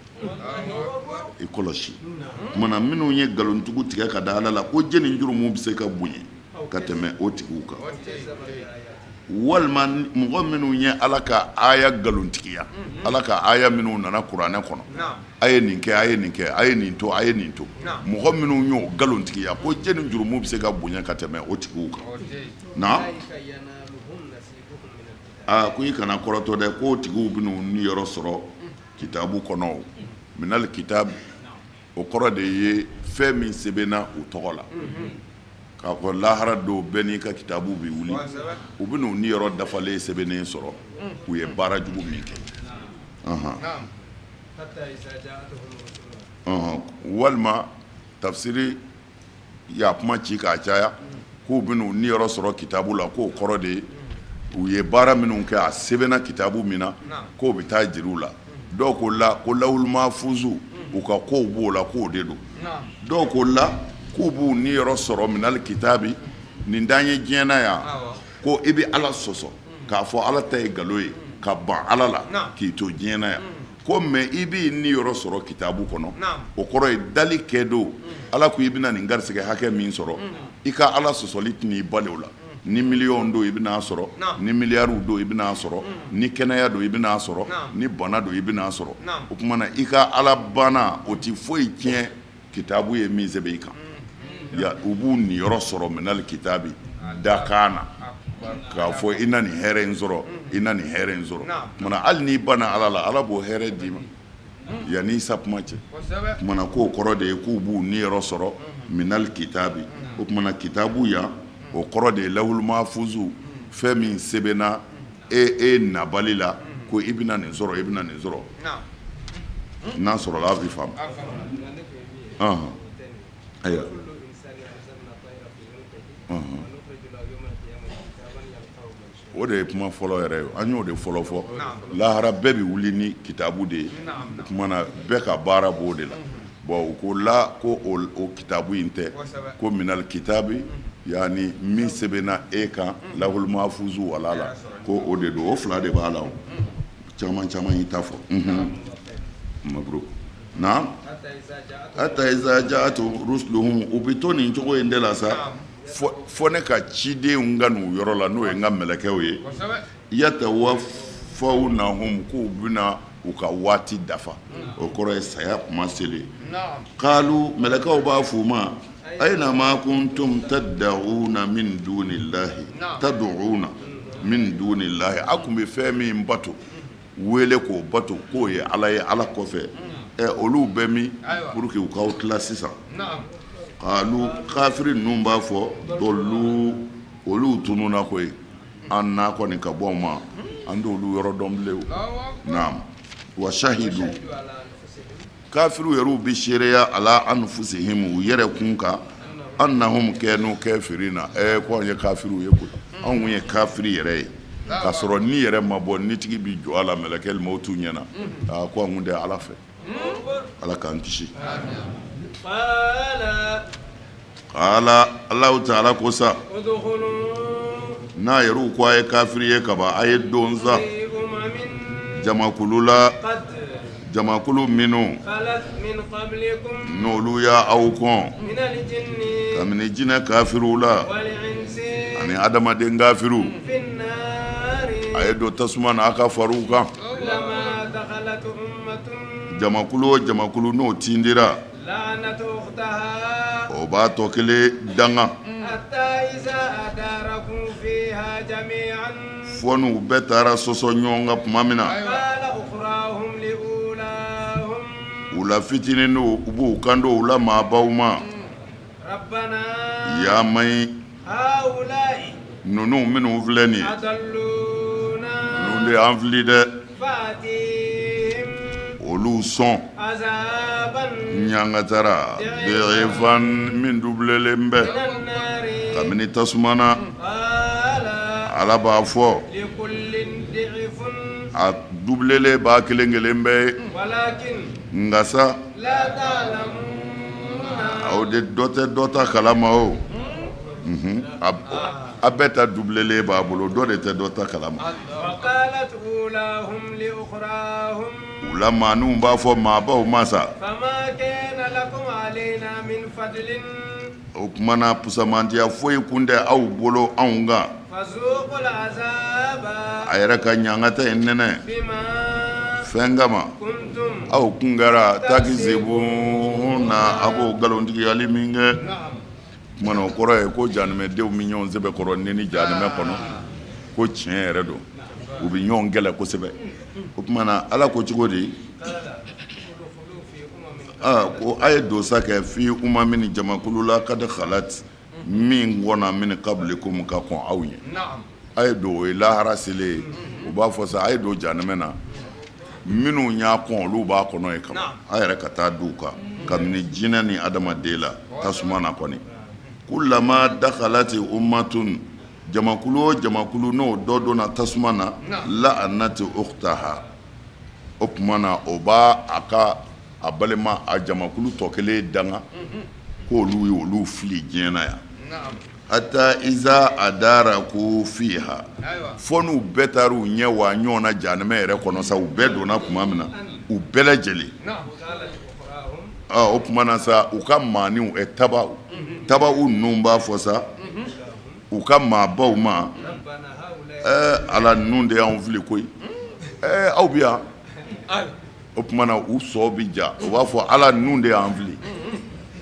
i kɔlɔsi kumana minnu ye nkalonjugu tigɛ ka da ala la ko jeni jurumu bɛ se ka bonya ka tɛmɛ o tigiw kan walima mɔgɔ minnu ye ala ka aya nkalontigiya ala ka aya minnu nana kuranɛ kɔnɔ a ye nin kɛ a ye nin kɛ a ye nin to a ye nin to mɔgɔ minnu y'o nkalontigiya ko jeni jurumu bɛ se ka bonya ka tɛmɛ o tigiw kan na ko i kana kɔrɔtɔ dɛ ko tigiw ben'u niyɔrɔ sɔrɔ kitabu kɔnɔ minal kitab o kɔrɔ de ye fɛn min sɛbɛnna u tɔgɔ la k'a fɔ lahara dɔw bɛɛ n'i ka kitabu bɛ wuli u ben'u niyɔrɔ dafalen sɛbɛnnen sɔrɔ u ye baara jugu min kɛ walima tafsiri y'a kuma ci k'a caya k'u ben'u niyɔrɔ sɔrɔ kitabu la k'o kɔrɔ de ye u ye baara minnu kɛ a sɛbɛnna kitabu min na k'o bɛ taa jiriw la dɔw ko la ko lawul mahfuzu u ka kow b'o la k'o de don dɔw ko la k'u b'u niyɔrɔ sɔrɔ minal kitabi nin t'an ye diɲɛ na yan ko i bɛ ala sɔsɔ k'a fɔ ala ta ye nkalon ye ka ban ala la k'i to diɲɛ na yan ko mɛ i b'i niyɔrɔ sɔrɔ kitabu kɔnɔ o kɔrɔ ye dali kɛ don ala ko i bɛna nin garisɛgɛ hakɛ min sɔrɔ i ka ala sɔsɔli tɛna i bali o la ni miliyɔn don i bɛna sɔrɔ ni miliyariw don i bɛna sɔrɔ ni kɛnɛya don i bɛna sɔrɔ ni bana don i bɛna sɔrɔ o tuma na i ka ala bana o ti foyi tiɲɛ kitabu ye min sɛbɛn i kan ya u b'u niyɔrɔ sɔrɔ minal kitabi dakan na k'a fɔ i na nin hɛrɛ in sɔrɔ i na nin hɛrɛ in sɔrɔ kumana hali n'i banna ala la ala b'o hɛrɛ d'i ma yanni sa kuma cɛ kumana k'o kɔrɔ de ye k'u b'u niyɔrɔ sɔrɔ minal kitabi o kumana kitabu yan o kɔrɔ de ye lawul mahfuzu fɛn min sɛbɛnna e nabali la ko i bɛna nin sɔrɔ i bɛna nin sɔrɔ n'a sɔrɔla a bɛ faamu ayiwa o de ye kuma fɔlɔ yɛrɛ ye an y'o de fɔlɔ fɔ lahara bɛɛ bɛ wuli ni kitabu de ye o kumana bɛɛ ka baara b'o de la bon ko la ko o kitabu in tɛ ko minal kitabi yani min sɛbɛnna e kan lawul mahfuzu wala la ko o de don o fila de b'a la caman caman y'i ta fɔ mabruk na hatta iza ja'atu rusuluhum u bɛ to nin cogo in de la sa fo ne ka cidenw ka n'u yɔrɔ la n'o ye n ka mɛlɛkɛw ye yatawafawnahum k'u bɛna u ka waati dafa o kɔrɔ ye saya kuma selen kalu mɛlɛkɛw b'a f'u ma ayna ma kuntum tad'una min dunillahi a kun bɛ fɛn min bato wele k'o bato k'o ye ala ye ala kɔfɛ olu bɛ min pour que u k'aw tila sisan kalu kafiri ninnu b'a fɔ olu tununa koyi an n'a kɔni ka bɔ ma an t'olu yɔrɔ dɔn bilen naam wa shahidu kafiriw yɛrɛ bɛ seereya ala anfusihim u yɛrɛ kun kan annahum kanu kafirina ko an ye kafiriw ye koyi anw ye kafiri yɛrɛ ye k'a sɔrɔ ni yɛrɛ ma bɔ ni tigi bi jɔ a la mɛlɛkɛl mawtu ɲɛna ko an kun tɛ ala fɛ ala k'an kisi qala Allahu ta'ala ko sa n'a yɛrɛ ko a ye kafiri ye kaban a ye don sa jamakulu la jamakulu minnu n'olu y'aw kɔn kabini jinɛ kafiriw la ani adamaden kafiriw a ye don tasuma na a ka fariw kan jamakulu o jamakulu n'o tindira o b'a tɔ kelen danga fo n'u bɛɛ taara sɔsɔ ɲɔgɔn kan tuma min na u la fitinin u b'u kan don u la maabaw ma yaa maɲi ninnu minnu filɛ nin ye ninnu de y'an fili dɛ olu sɔn ɲangatara bɛɛfan min dubilelen bɛ kabini tasuma na ala b'a fɔ a dubilelen b'a kelen kelen bɛɛ ye nka sa aw de dɔ tɛ dɔ ta kalama o a bɛɛ ta dubilelen b'a bolo dɔ de tɛ dɔ ta kalama u la maaninw b'a fɔ maabaw ma sa o kumana pusamantiya foyi kun tɛ aw bolo anw kan a yɛrɛ ka ɲangata ye nɛnɛ fɛn kama aw kun kɛra takizebu na a b'o nkalontigiyali min kɛ kumana o kɔrɔ ye ko janɛmɛdenw bɛ ɲɔgɔn sɛbɛ kɔrɔ ni janɛmɛ kɔnɔ ko tiɲɛ yɛrɛ don u bɛ ɲɔgɔn gɛlɛ kosɛbɛ o kumana ala ko cogo di ko a ye dosa kɛ fi umamin jamakulu la kad khalat min gɔnna min qablikum ka kɔn aw ye a ye don o ye lahara selen ye u b'a fɔ sa a ye don janɛmɛ na minnu y'a kɔn olu b'a kɔnɔ ye kama a yɛrɛ ka taa d'u kan kabini jinɛ ni adamaden la tasuma na kɔni kullama dakhalati ummatun jamakulu o jamakulu n'o dɔ donna tasuma na la'annati ukhtaha o tuma na o b'a a balima a jamakulu tɔ kelen danga k'olu ye olu fili diɲɛ na yan hatta iza adaraku fiha fo n'u bɛɛ taara u ɲɛ wa ɲɔgɔn na janɛmɛ yɛrɛ kɔnɔ sa u bɛɛ donna tuma min na u bɛɛ lajɛlen o tuma na sa u ka maaniw tabaw ninnu b'a fɔ sa u ka maabaw ma ala ninnu de y'anw fili koyi aw bi yan o tuma na u sɔ bi ja u b'a fɔ ala ninnu de y'an fili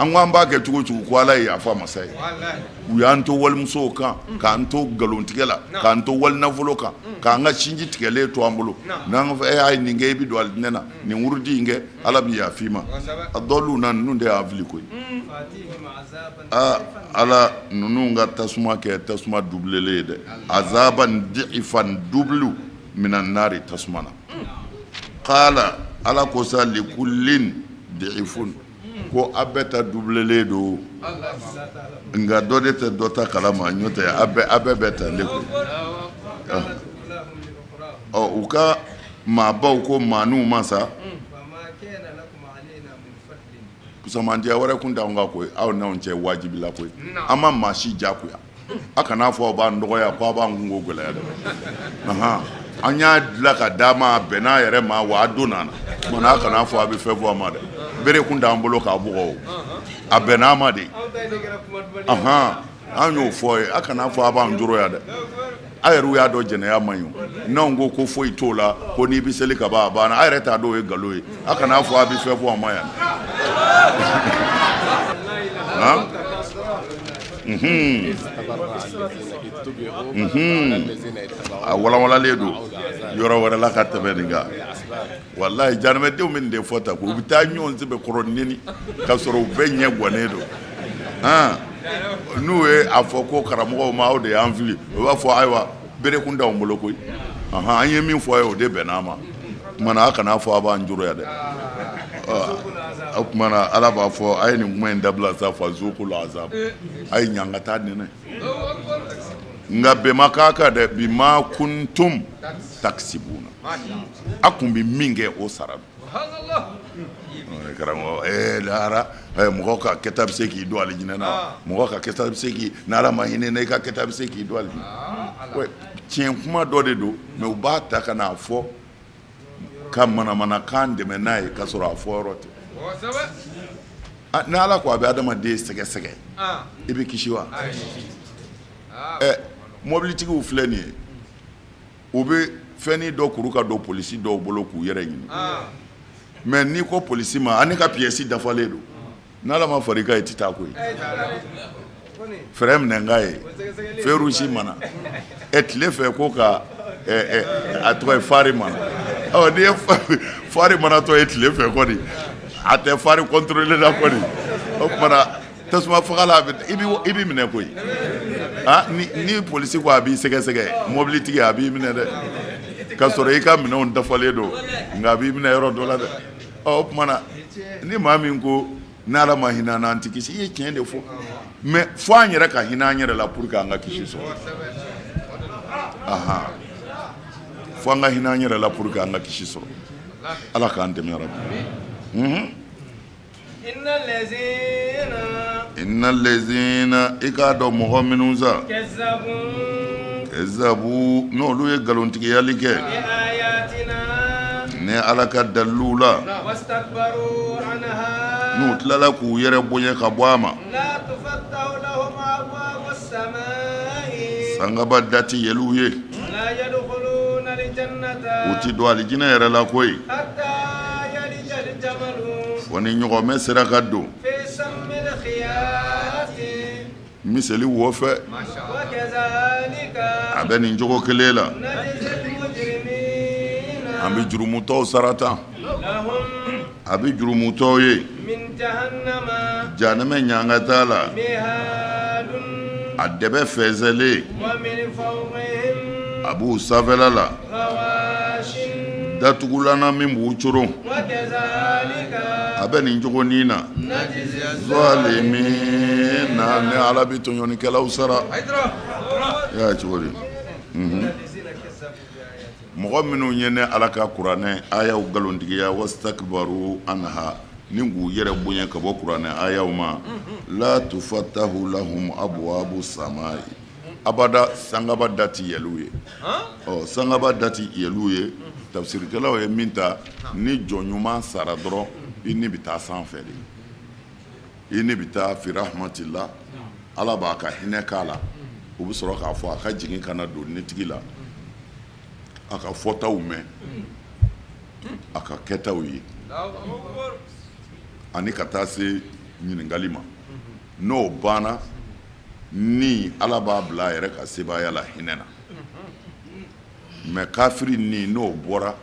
an ko an b'a kɛ cogo cogo ko Ala ye yafa masa ye wallahi u y'an to walimusow kan k'an to nkalontigɛ la k'an to walinafolo kan k'an ka sinji tigɛlen to an bolo n'an ko a ye nin kɛ i bɛ don alijinɛ na nin wurudi in kɛ Ala bɛ yafa i ma a dɔw na ninnu de y'a fili koyi Ala ninnu ka tasuma kɛ tasuma dublelen ye dɛ azaban di'ifan dublu minan nari tasuma na qala Ala ko sa likullin di'ifun ko a bɛɛ ta dublelen don nka dɔ de tɛ dɔ ta kalama n'o tɛ a bɛɛ bɛ ta le koyi u ka maabaw ko maaninw ma sa kusamandiya wɛrɛ kun t'anw ka koyi aw n'anw cɛ wajibi la koyi an ma maa si diyagoya a kana fɔ aw b'an dɔgɔya ko aw b'an kungo gɛlɛya dɛ an y'a dilan ka d'a ma a bɛnn'a yɛrɛ ma wa a donna na mana a kana fɔ a bɛ fɛn fɔ a ma dɛ bere kun t'an bolo k'a bugɔ o a bɛnn'a ma de an y'o fɔ ye a kana fɔ a b'an joroya dɛ a yɛrɛ y'a dɔn jɛnɛya man ɲi n'anw ko foyi t'o la ko n'i bɛ seli ka ban a banna a yɛrɛ t'a dɔn o ye nkalon ye a kana fɔ a bɛ fɛn fɔ a ma yan a walawalalen don yɔrɔ wɛrɛ la ka tɛmɛ nin kan wallahi janɛmɛdenw bɛ nin de fɔ tan ko u bɛ taa ɲɔgɔn sɛbɛn kɔrɔ neni ka sɔrɔ u bɛɛ ɲɛ gannen don n'u ye a fɔ ko karamɔgɔw ma aw de y'an fili u b'a fɔ ayiwa bere kun t'anw bolo koyi an ye min fɔ a ye o de bɛnn'a ma kumana a kana fɔ a b'an joroya dɛ o kumana Ala b'a fɔ a ye nin kuma in dabila sa fa zuqul azab a ye ɲan ka taa nɛnɛ nka bɛɛ ma k'a kan dɛ bima kuntum taksibuna a kun bɛ min kɛ o sara karamɔgɔ lahara mɔgɔ ka kɛta bɛ se k'i don alijinɛ na mɔgɔ ka kɛta bɛ se k'i n'Ala ma hinɛ na i ka kɛta bɛ se k'i don alijinɛ tiɲɛ kuma dɔ de don mɛ u b'a ta ka n'a fɔ ka manamanakan dɛmɛ n'a ye ka sɔrɔ a fɔ yɔrɔ tɛ ni Ala ko a bɛ adamaden sɛgɛsɛgɛ i bɛ kisi wa mɔbilitigiw filɛ nin ye u bɛ fɛnnin dɔ kuru ka don polisi dɔw bolo k'u yɛrɛ ɲini mɛ n'i ko polisi ma ani ka piyɛsi dafalen don n'Ala ma far'i kan i tɛ taa koyi fɛrɛ minɛ n k'a ye ferusi mana tile fɛ ko ka a tɔgɔ ye fari mana n'i ye fari mana tɔ ye tile fɛ kɔni a tɛ fari contrôler la kɔni o kumana tasuma fagala i b'i minɛ koyi ni polisi ko a b'i sɛgɛsɛgɛ mɔbilitigi a b'i minɛ dɛ ka sɔrɔ i ka minɛnw dafalen don nka a b'i minɛ yɔrɔ dɔ la dɛ o kumana ni maa min ko n'Ala ma hinɛ an na an tɛ kisi i ye tiɲɛ de fɔ mɛ fo an yɛrɛ ka hinɛ an yɛrɛ la pour que an ka kisi sɔrɔ fo an ka hinɛ an yɛrɛ la pour que an ka kisi sɔrɔ Ala k'an dɛmɛ rabi innal lezina i k'a dɔn mɔgɔ minnu sa kɛzabu n'olu ye nkalontigiyali kɛ ni Ala ka daliluw la n'u tilala k'u yɛrɛ bonya ka bɔ a ma sangaba dati yɛl'u ye u ti don alijinɛ yɛrɛ la koyi fo ni ɲɔgɔmɛ sera ka don miseli wo fɛ a bɛ nin cogo kelen la an bɛ jurumutɔw sarata a bɛ jurumutɔw ye jahanɛmɛ ɲanga t'a la a dɛbɛ fɛnsɛlen a b'u sanfɛla la datugulana min b'u coron a bɛ nin cogo nin na zalimina ni Ala bɛ tɔɲɔnikɛlaw sara y'a cogo di mɔgɔ minnu ye ne Ala ka kuranɛ ayaw nkalontigiya wastakbaru anha ni k'u yɛrɛ bonya ka bɔ kuranɛ ayaw ma la tufattahu lahum abwabu samai abada sangaba dati yɛl'u ye sangaba dati yɛl'u ye tafsirikɛlaw ye min ta ni jɔnɲuman sara dɔrɔn i ni bɛ taa sanfɛ de i ni bɛ taa fi rahmatillah Ala b'a ka hinɛ k'a la u bɛ sɔrɔ k'a fɔ a ka jigin kana don netigi la a ka fɔtaw mɛn a ka kɛtaw ye ani ka taa se ɲininkali ma n'o banna ni ala b'a bila a yɛrɛ ka sebaaya la hinɛ na mais kafiri ni n'o bɔra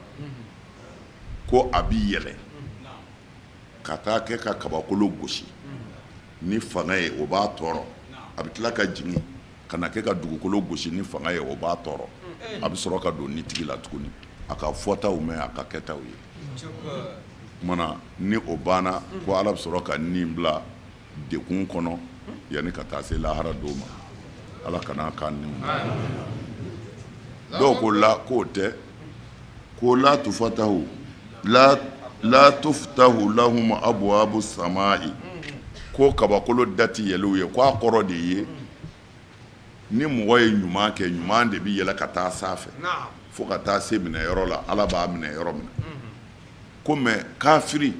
ko a bi yɛlɛ ka taa kɛ ka kabakolo gosi ni fanga ye o b'a tɔɔrɔ a bɛ tila ka jigin ka na kɛ ka dugukolo gosi ni fanga ye o b'a tɔɔrɔ a bɛ sɔrɔ ka don ni tigi la tuguni a ka fɔtaw mɛn a ka kɛtaw ye mana ni o banna ko ala bɛ sɔrɔ ka nin bila dekun kɔnɔ yanni ka taa se lahara dɔw ma ala kana k'an ni dɔw ko la k'o tɛ ko la tufatahu la tuftahu lahum abwabu samai ko kabakolo dati yɛlɛw ye ko a kɔrɔ de ye ni mɔgɔ ye ɲuman kɛ ɲuman de bi yɛlɛ ka taa sanfɛ fo ka taa se minɛ yɔrɔ la ala b'a minɛ yɔrɔ min na ko mɛ kafiri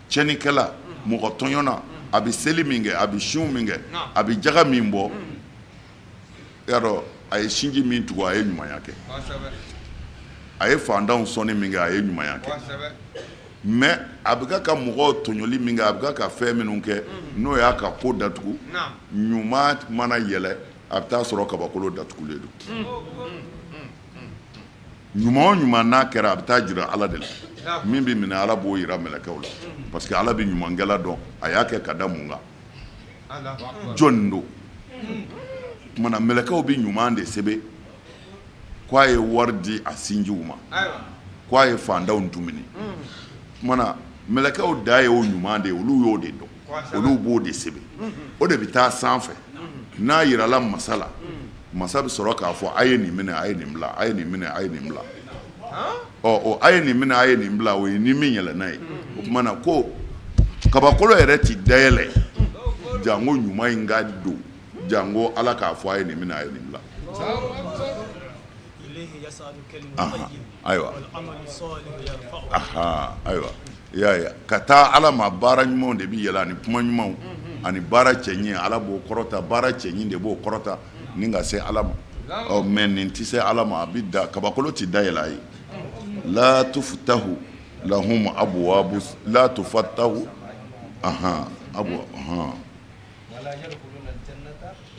cɛnikɛla mɔgɔ tɔɲɔna a bɛ seli min kɛ a bɛ sun min kɛ a bɛ jaga min bɔ yadɔ a ye sinji min tugu a ye ɲumanya kɛ a ye fantanw sɔnni min kɛ a ye ɲumanya kɛ mais a bɛ ka mɔgɔw tɔɲɔli min kɛ a bɛ ka fɛn minnu kɛ n'o y'a ka ko datugu ɲuman mana yɛlɛ a bɛ taa sɔrɔ kabakolo datugulen don ɲuman o ɲuman n'a kɛra a bɛ taa jira ala de la min bɛ minɛ ala b'o jira mɛlɛkɛw la parce que ala bɛ ɲumankɛla dɔn a y'a kɛ ka da mun kan jɔnni don kumana mɛlɛkɛw bɛ ɲuman de sɛbɛn k'a ye wari di a sinjiw ma k'a ye fantanw dumuni kumana mɛlɛkɛw da ye o ɲuman de ye olu y'o de dɔn olu b'o de sɛbɛn o de bɛ taa sanfɛ n'a yirala masa la masa bɛ sɔrɔ k'a fɔ a ye nin minɛ a ye nin bila a ye nin minɛ a ye nin bila ɔ a ye nin minɛ a ye nin bila o ye ni min yɛlɛnna ye o kumana ko kabakolo yɛrɛ ti dayɛlɛ jango ɲuman in ka don jango ala k'a fɔ a ye nin minɛ a ye nin bila ayiwa ayiwa y'a ka taa ala ma baara ɲumanw de bi yɛlɛ ani kuma ɲumanw ani baara cɛɲi ala b'o kɔrɔta baara cɛɲi de b'o kɔrɔta ni ka se ala ma mais nin tɛ se ala ma a bi da kabakolo ti da yɛlɛ a ye la tuftahu lahum abwabu la tufattahu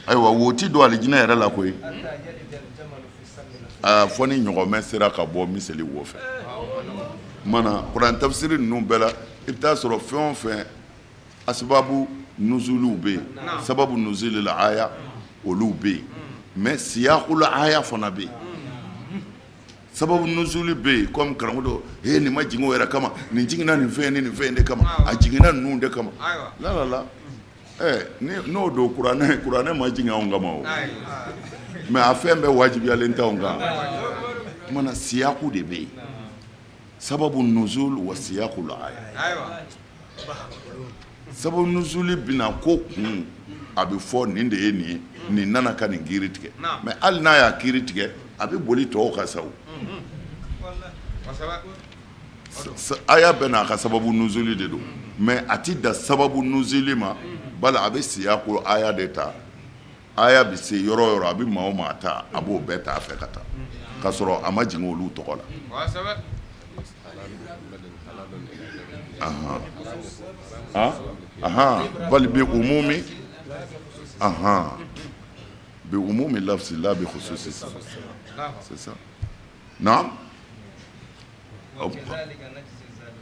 ayiwa wo ti don alijinɛ yɛrɛ la koyi a fɔ ni ɲɔgɔnmɛ sera ka bɔ miseli wo fɛ mana kuran tafsiri ninnu bɛɛ la i bɛ taa sɔrɔ fɛn o fɛn asibabu nuzuliw bɛ yen sababu nuzuli la aya olu bɛ yen mais siyakul aya fana bɛ yen sababu nuzuli bɛ yen comme karamɔgɔ dɔ nin ma jigin o yɛrɛ kama nin jiginna nin fɛn ni nin fɛn de kama a jiginna ninnu de kama la n'o don kuranɛ ma jigin anw kama o mais a fɛn bɛɛ wajibiyalen tɛ anw kan kumana siyaku de bɛ yen sababu nuzul wa siyakul aya sababu nuzuli bina ko kun a bɛ fɔ nin de ye nin ye nin nana ka nin kiiri tigɛ mais hali n'a y'a kiiri tigɛ a bɛ boli tɔw ka sago aya bɛɛ n'a ka sababu nuzuli de don mais a ti da sababu nuzuli ma bali a bɛ siyaku aya de ta aya bɛ se yɔrɔ o yɔrɔ a bɛ maa o maa ta a b'o bɛɛ ta a fɛ ka taa k'a sɔrɔ a ma jigin olu tɔgɔ la bali bi umumi bi umumi lafsi la bi khususi c'est ça naam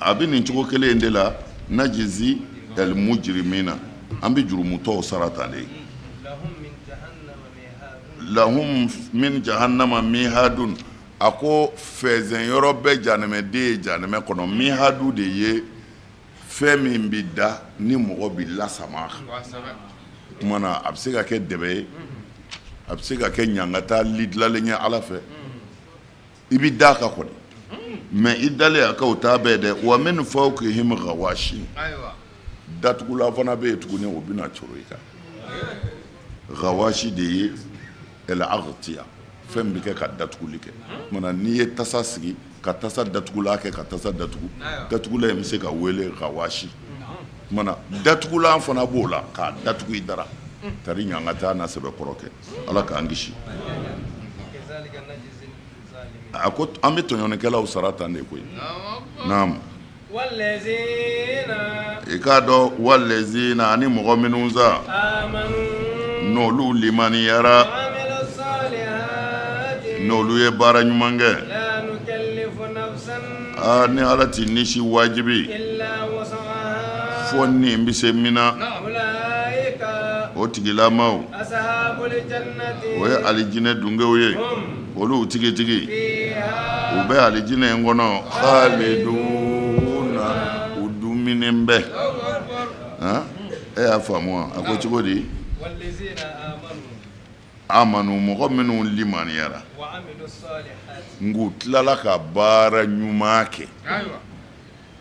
a bɛ nin cogo kelen de la najizi el mujrimina an bɛ jurumutɔw sara tan de lahum min jahannama mihadun a ko fɛzɛn yɔrɔ bɛɛ janɛmɛden ye janɛmɛ kɔnɔ mihadu de ye fɛn min bi da ni mɔgɔ bi lasama kumana a bɛ se ka kɛ dɛbɛ ye a bɛ se ka kɛ ɲangata lidilalen ye ala fɛ i bi da ka kɔni mais i dalen a ka o t'a bɛɛ dɛ wa min fawqihim ghawashi datugula fana bɛ yen tuguni o bɛna coro i kan ghawashi de ye el aghtiya fɛn bɛ kɛ ka datuguli kɛ kumana n'i ye tasa sigi ka tasa datugula kɛ ka tasa datugu datugula in bɛ se ka wele ghawashi kumana datugulan fana b'o la k'a datugu i dara tari ɲangata n'a sɛbɛ kɔrɔ kɛ ala k'an kisi a ko an bɛ tɔɲɔnikɛlaw sara tan de koyi naam والذين ikado wallazina ani mɔgɔ minnu sa آمنوا n'olu limaniyara وعملوا الصالحات n'olu ye baara ɲuman kɛ لا نكلف نفسا ni ala ti nisi wajibi إلا وسعها fo ni n bɛ se min na أولئك o tigilamaw أصحاب الجنة o ye alijinɛ dunkew ye هم olu tigitigi فيها u bɛ alijinɛ in kɔnɔ khaliduna u duminen bɛ e y'a faamu wa a ko cogo di والذين آمنوا amanu mɔgɔ minnu limaniyara وعملوا الصالحات nk'u tilala ka baara ɲuman kɛ ايوه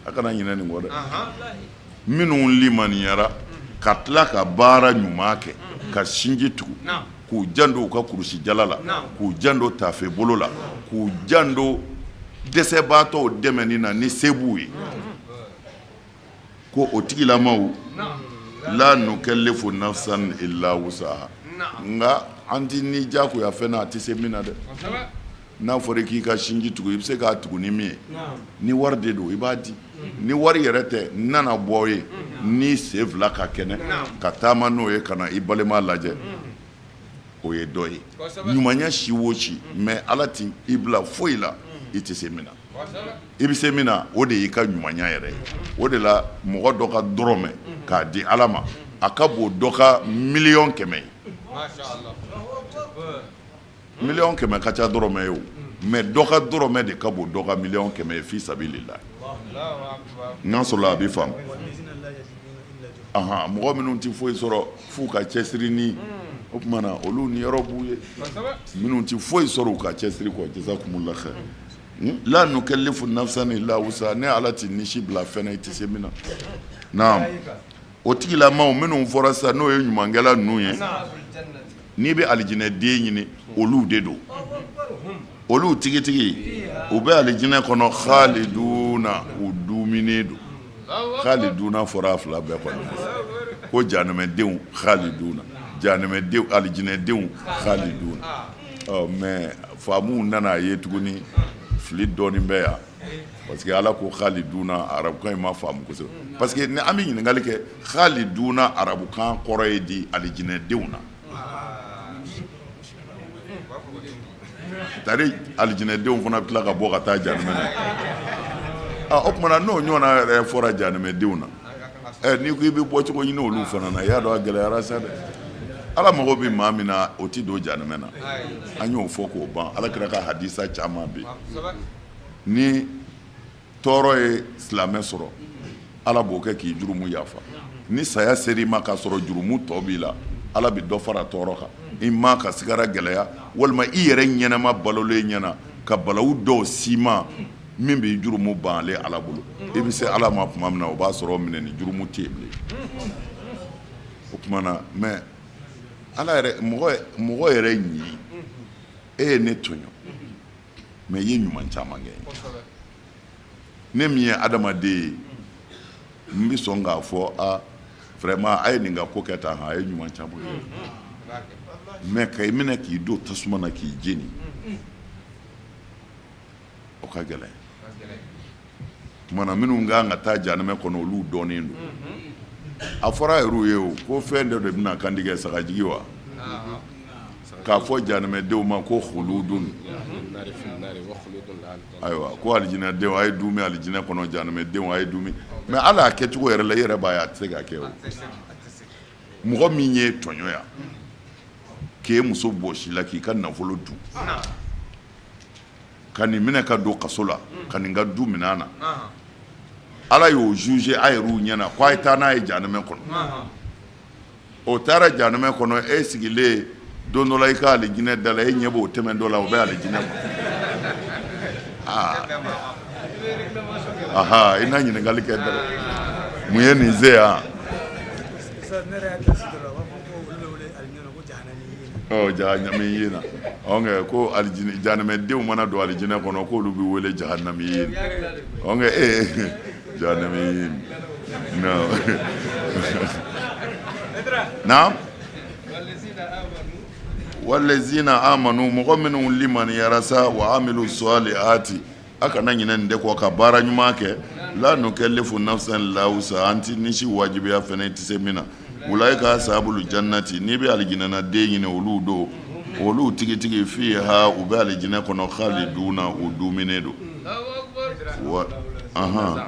a kana ɲinɛ nin kɔ dɛ اها minnu limaniyara ka tila ka baara ɲuman kɛ ka sinji tugu نعم k'u janto u ka kurusi jala la Naam. k'u janto tafe bolo la k'u janto dɛsɛbaatɔw dɛmɛni na ni se b'u ye ko o tigilamaw نعم la nukallifu nafsan illa wusaha نعم nga an ti ni jagoya fɛn na a tɛ se min na dɛ وسبب n'a fɔra k'i ka sinji tugu i bɛ se k'a tugu ni min ye نعم ni wari de don i b'a di ni wari yɛrɛ tɛ n nana bɔ ye ni sen fila ka kɛnɛ ka taama n'o ye ka na i balima lajɛ o ye dɔ ye Kosɛbɛ. ɲumanya si o si mɛ ala ti i bila foyi la i tɛ se min na وسبب i bɛ se min na o de y'i ka ɲumanya yɛrɛ ye o de la mɔgɔ dɔ ka dɔrɔmɛ k'a di ala ma a ka bon dɔ ka miliyɔn 100 ye ما شاء الله miliyɔn 100 ka ca dɔrɔmɛ ye o mɛ dɔ ka dɔrɔmɛ de ka bon dɔ ka miliyɔn 100 ye fi sabilillah الله اكبر n'a sɔrɔla a bɛ faamu mɔgɔ minnu tɛ foyi sɔrɔ f'u ka cɛsiri ni o tuma na olu ni yɔrɔ b'u ye وسبب minnu tɛ foyi sɔrɔ u ka cɛsiri kɔ jazakumullah khair la nukallifu nafsan illa wusaha ne ala ti nisi bila fɛn na i tɛ se min na naam o tigilamaw minnu fɔra sisan n'o ye ɲumankɛla ninnu ye أصحاب الجنة n'i bɛ alijinɛ den ɲini olu de don olu tigitigi u bɛ alijinɛ kɔnɔ khaliduna u duminen don khaliduna fɔra a fila bɛɛ kɔnɔ ko jahanɛmɛdenw khaliduna jahanɛmɛdenw alijinɛdenw khaliduna mɛ faamuw nana ye tuguni fili dɔɔnin bɛ yan parce que ala ko khaliduna arabukan in ma faamu kosɛbɛ parce que ni an bɛ ɲininkali kɛ khaliduna arabukan kɔrɔ ye di alijinɛdenw na tari alijinɛdenw fana bɛ tila ka bɔ ka taa jahanɛmɛ na o tuma na n'o ɲɔgɔnna yɛrɛ fɔra jahanɛmɛdenw na n'i ko i bɛ bɔcogo ɲini olu fana na i y'a dɔn a gɛlɛyara sa dɛ ala mago bɛ maa min na o tɛ don jahanɛmɛ na an y'o fɔ k'o ban ala kɛra ka hadisa caman bɛ yen وسبب ni tɔɔrɔ ye silamɛ sɔrɔ ala b'o kɛ k'i jurumu yafa ni saya ser'i ma k'a sɔrɔ jurumu tɔ b'i la ala bɛ dɔ fara tɔɔrɔ kan i ma ka sigara gɛlɛya walima i yɛrɛ ɲɛnama balolen ɲɛna ka balawu dɔw s'i ma min b'i jurumu ban ale ala bolo i bɛ se ala ma tuma min na o b'a sɔrɔ minɛ ni jurumu tɛ yen bilen o tuma na mɛ ala yɛrɛ mɔgɔ yɛrɛ ɲi e ye ne tɔɲɔ mɛ i ye ɲuman caman kɛ وسبب ne min ye adamaden ye n bɛ sɔn k'a fɔ vraiment a ye nin ka ko kɛ tan a ye ɲuman caman kɛ mɛ ka i minɛ k'i don tasuma na k'i jeni o ka gɛlɛn tuma na minnu kan ka taa jahanɛmɛ kɔnɔ olu dɔnnen don a fɔra yɛrɛ ye o ko fɛn dɔ de bɛna kantigɛ sagajigi wa k'a fɔ jahanɛmɛdenw ma ko khuludun ayiwa ko alijinɛdenw a ye dumi alijinɛ kɔnɔ jahanɛmɛdenw a ye dumi mɛ ala y'a kɛcogo yɛrɛ la i yɛrɛ b'a ye a tɛ se ka kɛ o mɔgɔ min ye tɔɲɔya k'e muso bɔsi la k'i ka nafolo dun ka nin minɛ ka don kaso la ka nin ka du minɛ na ala y'o juge a yɛrɛw ɲɛna ko a ye taa n'a ye jahanɛmɛ kɔnɔ o taara jahanɛmɛ kɔnɔ e sigilen don dɔ la i ka alijinɛ da la e ɲɛ b'o tɛmɛ dɔ la o bɛ alijinɛ kɔnɔ aha i na ɲininkali kɛ dɔrɔn mun ye nin se yan jahanamiyin na ɔnkɛ ko jahanɛmɛdenw mana don alijinɛ kɔnɔ k'olu bɛ wele jahanamiyin ɔnkɛ jahanamiyin naam walazina amanu mɔgɔ minnu limaniyara sa wa amilu salihati a kana ɲinɛ nin de kɔ ka baara ɲuman kɛ la nukallifu nafsan illa wusaha anti nishi wajibiya fana tise mina ulaika ashabul jannati ni be aljinana de nyine olu tigi fiha u be aljina kono khaliduna u duminedo wa aha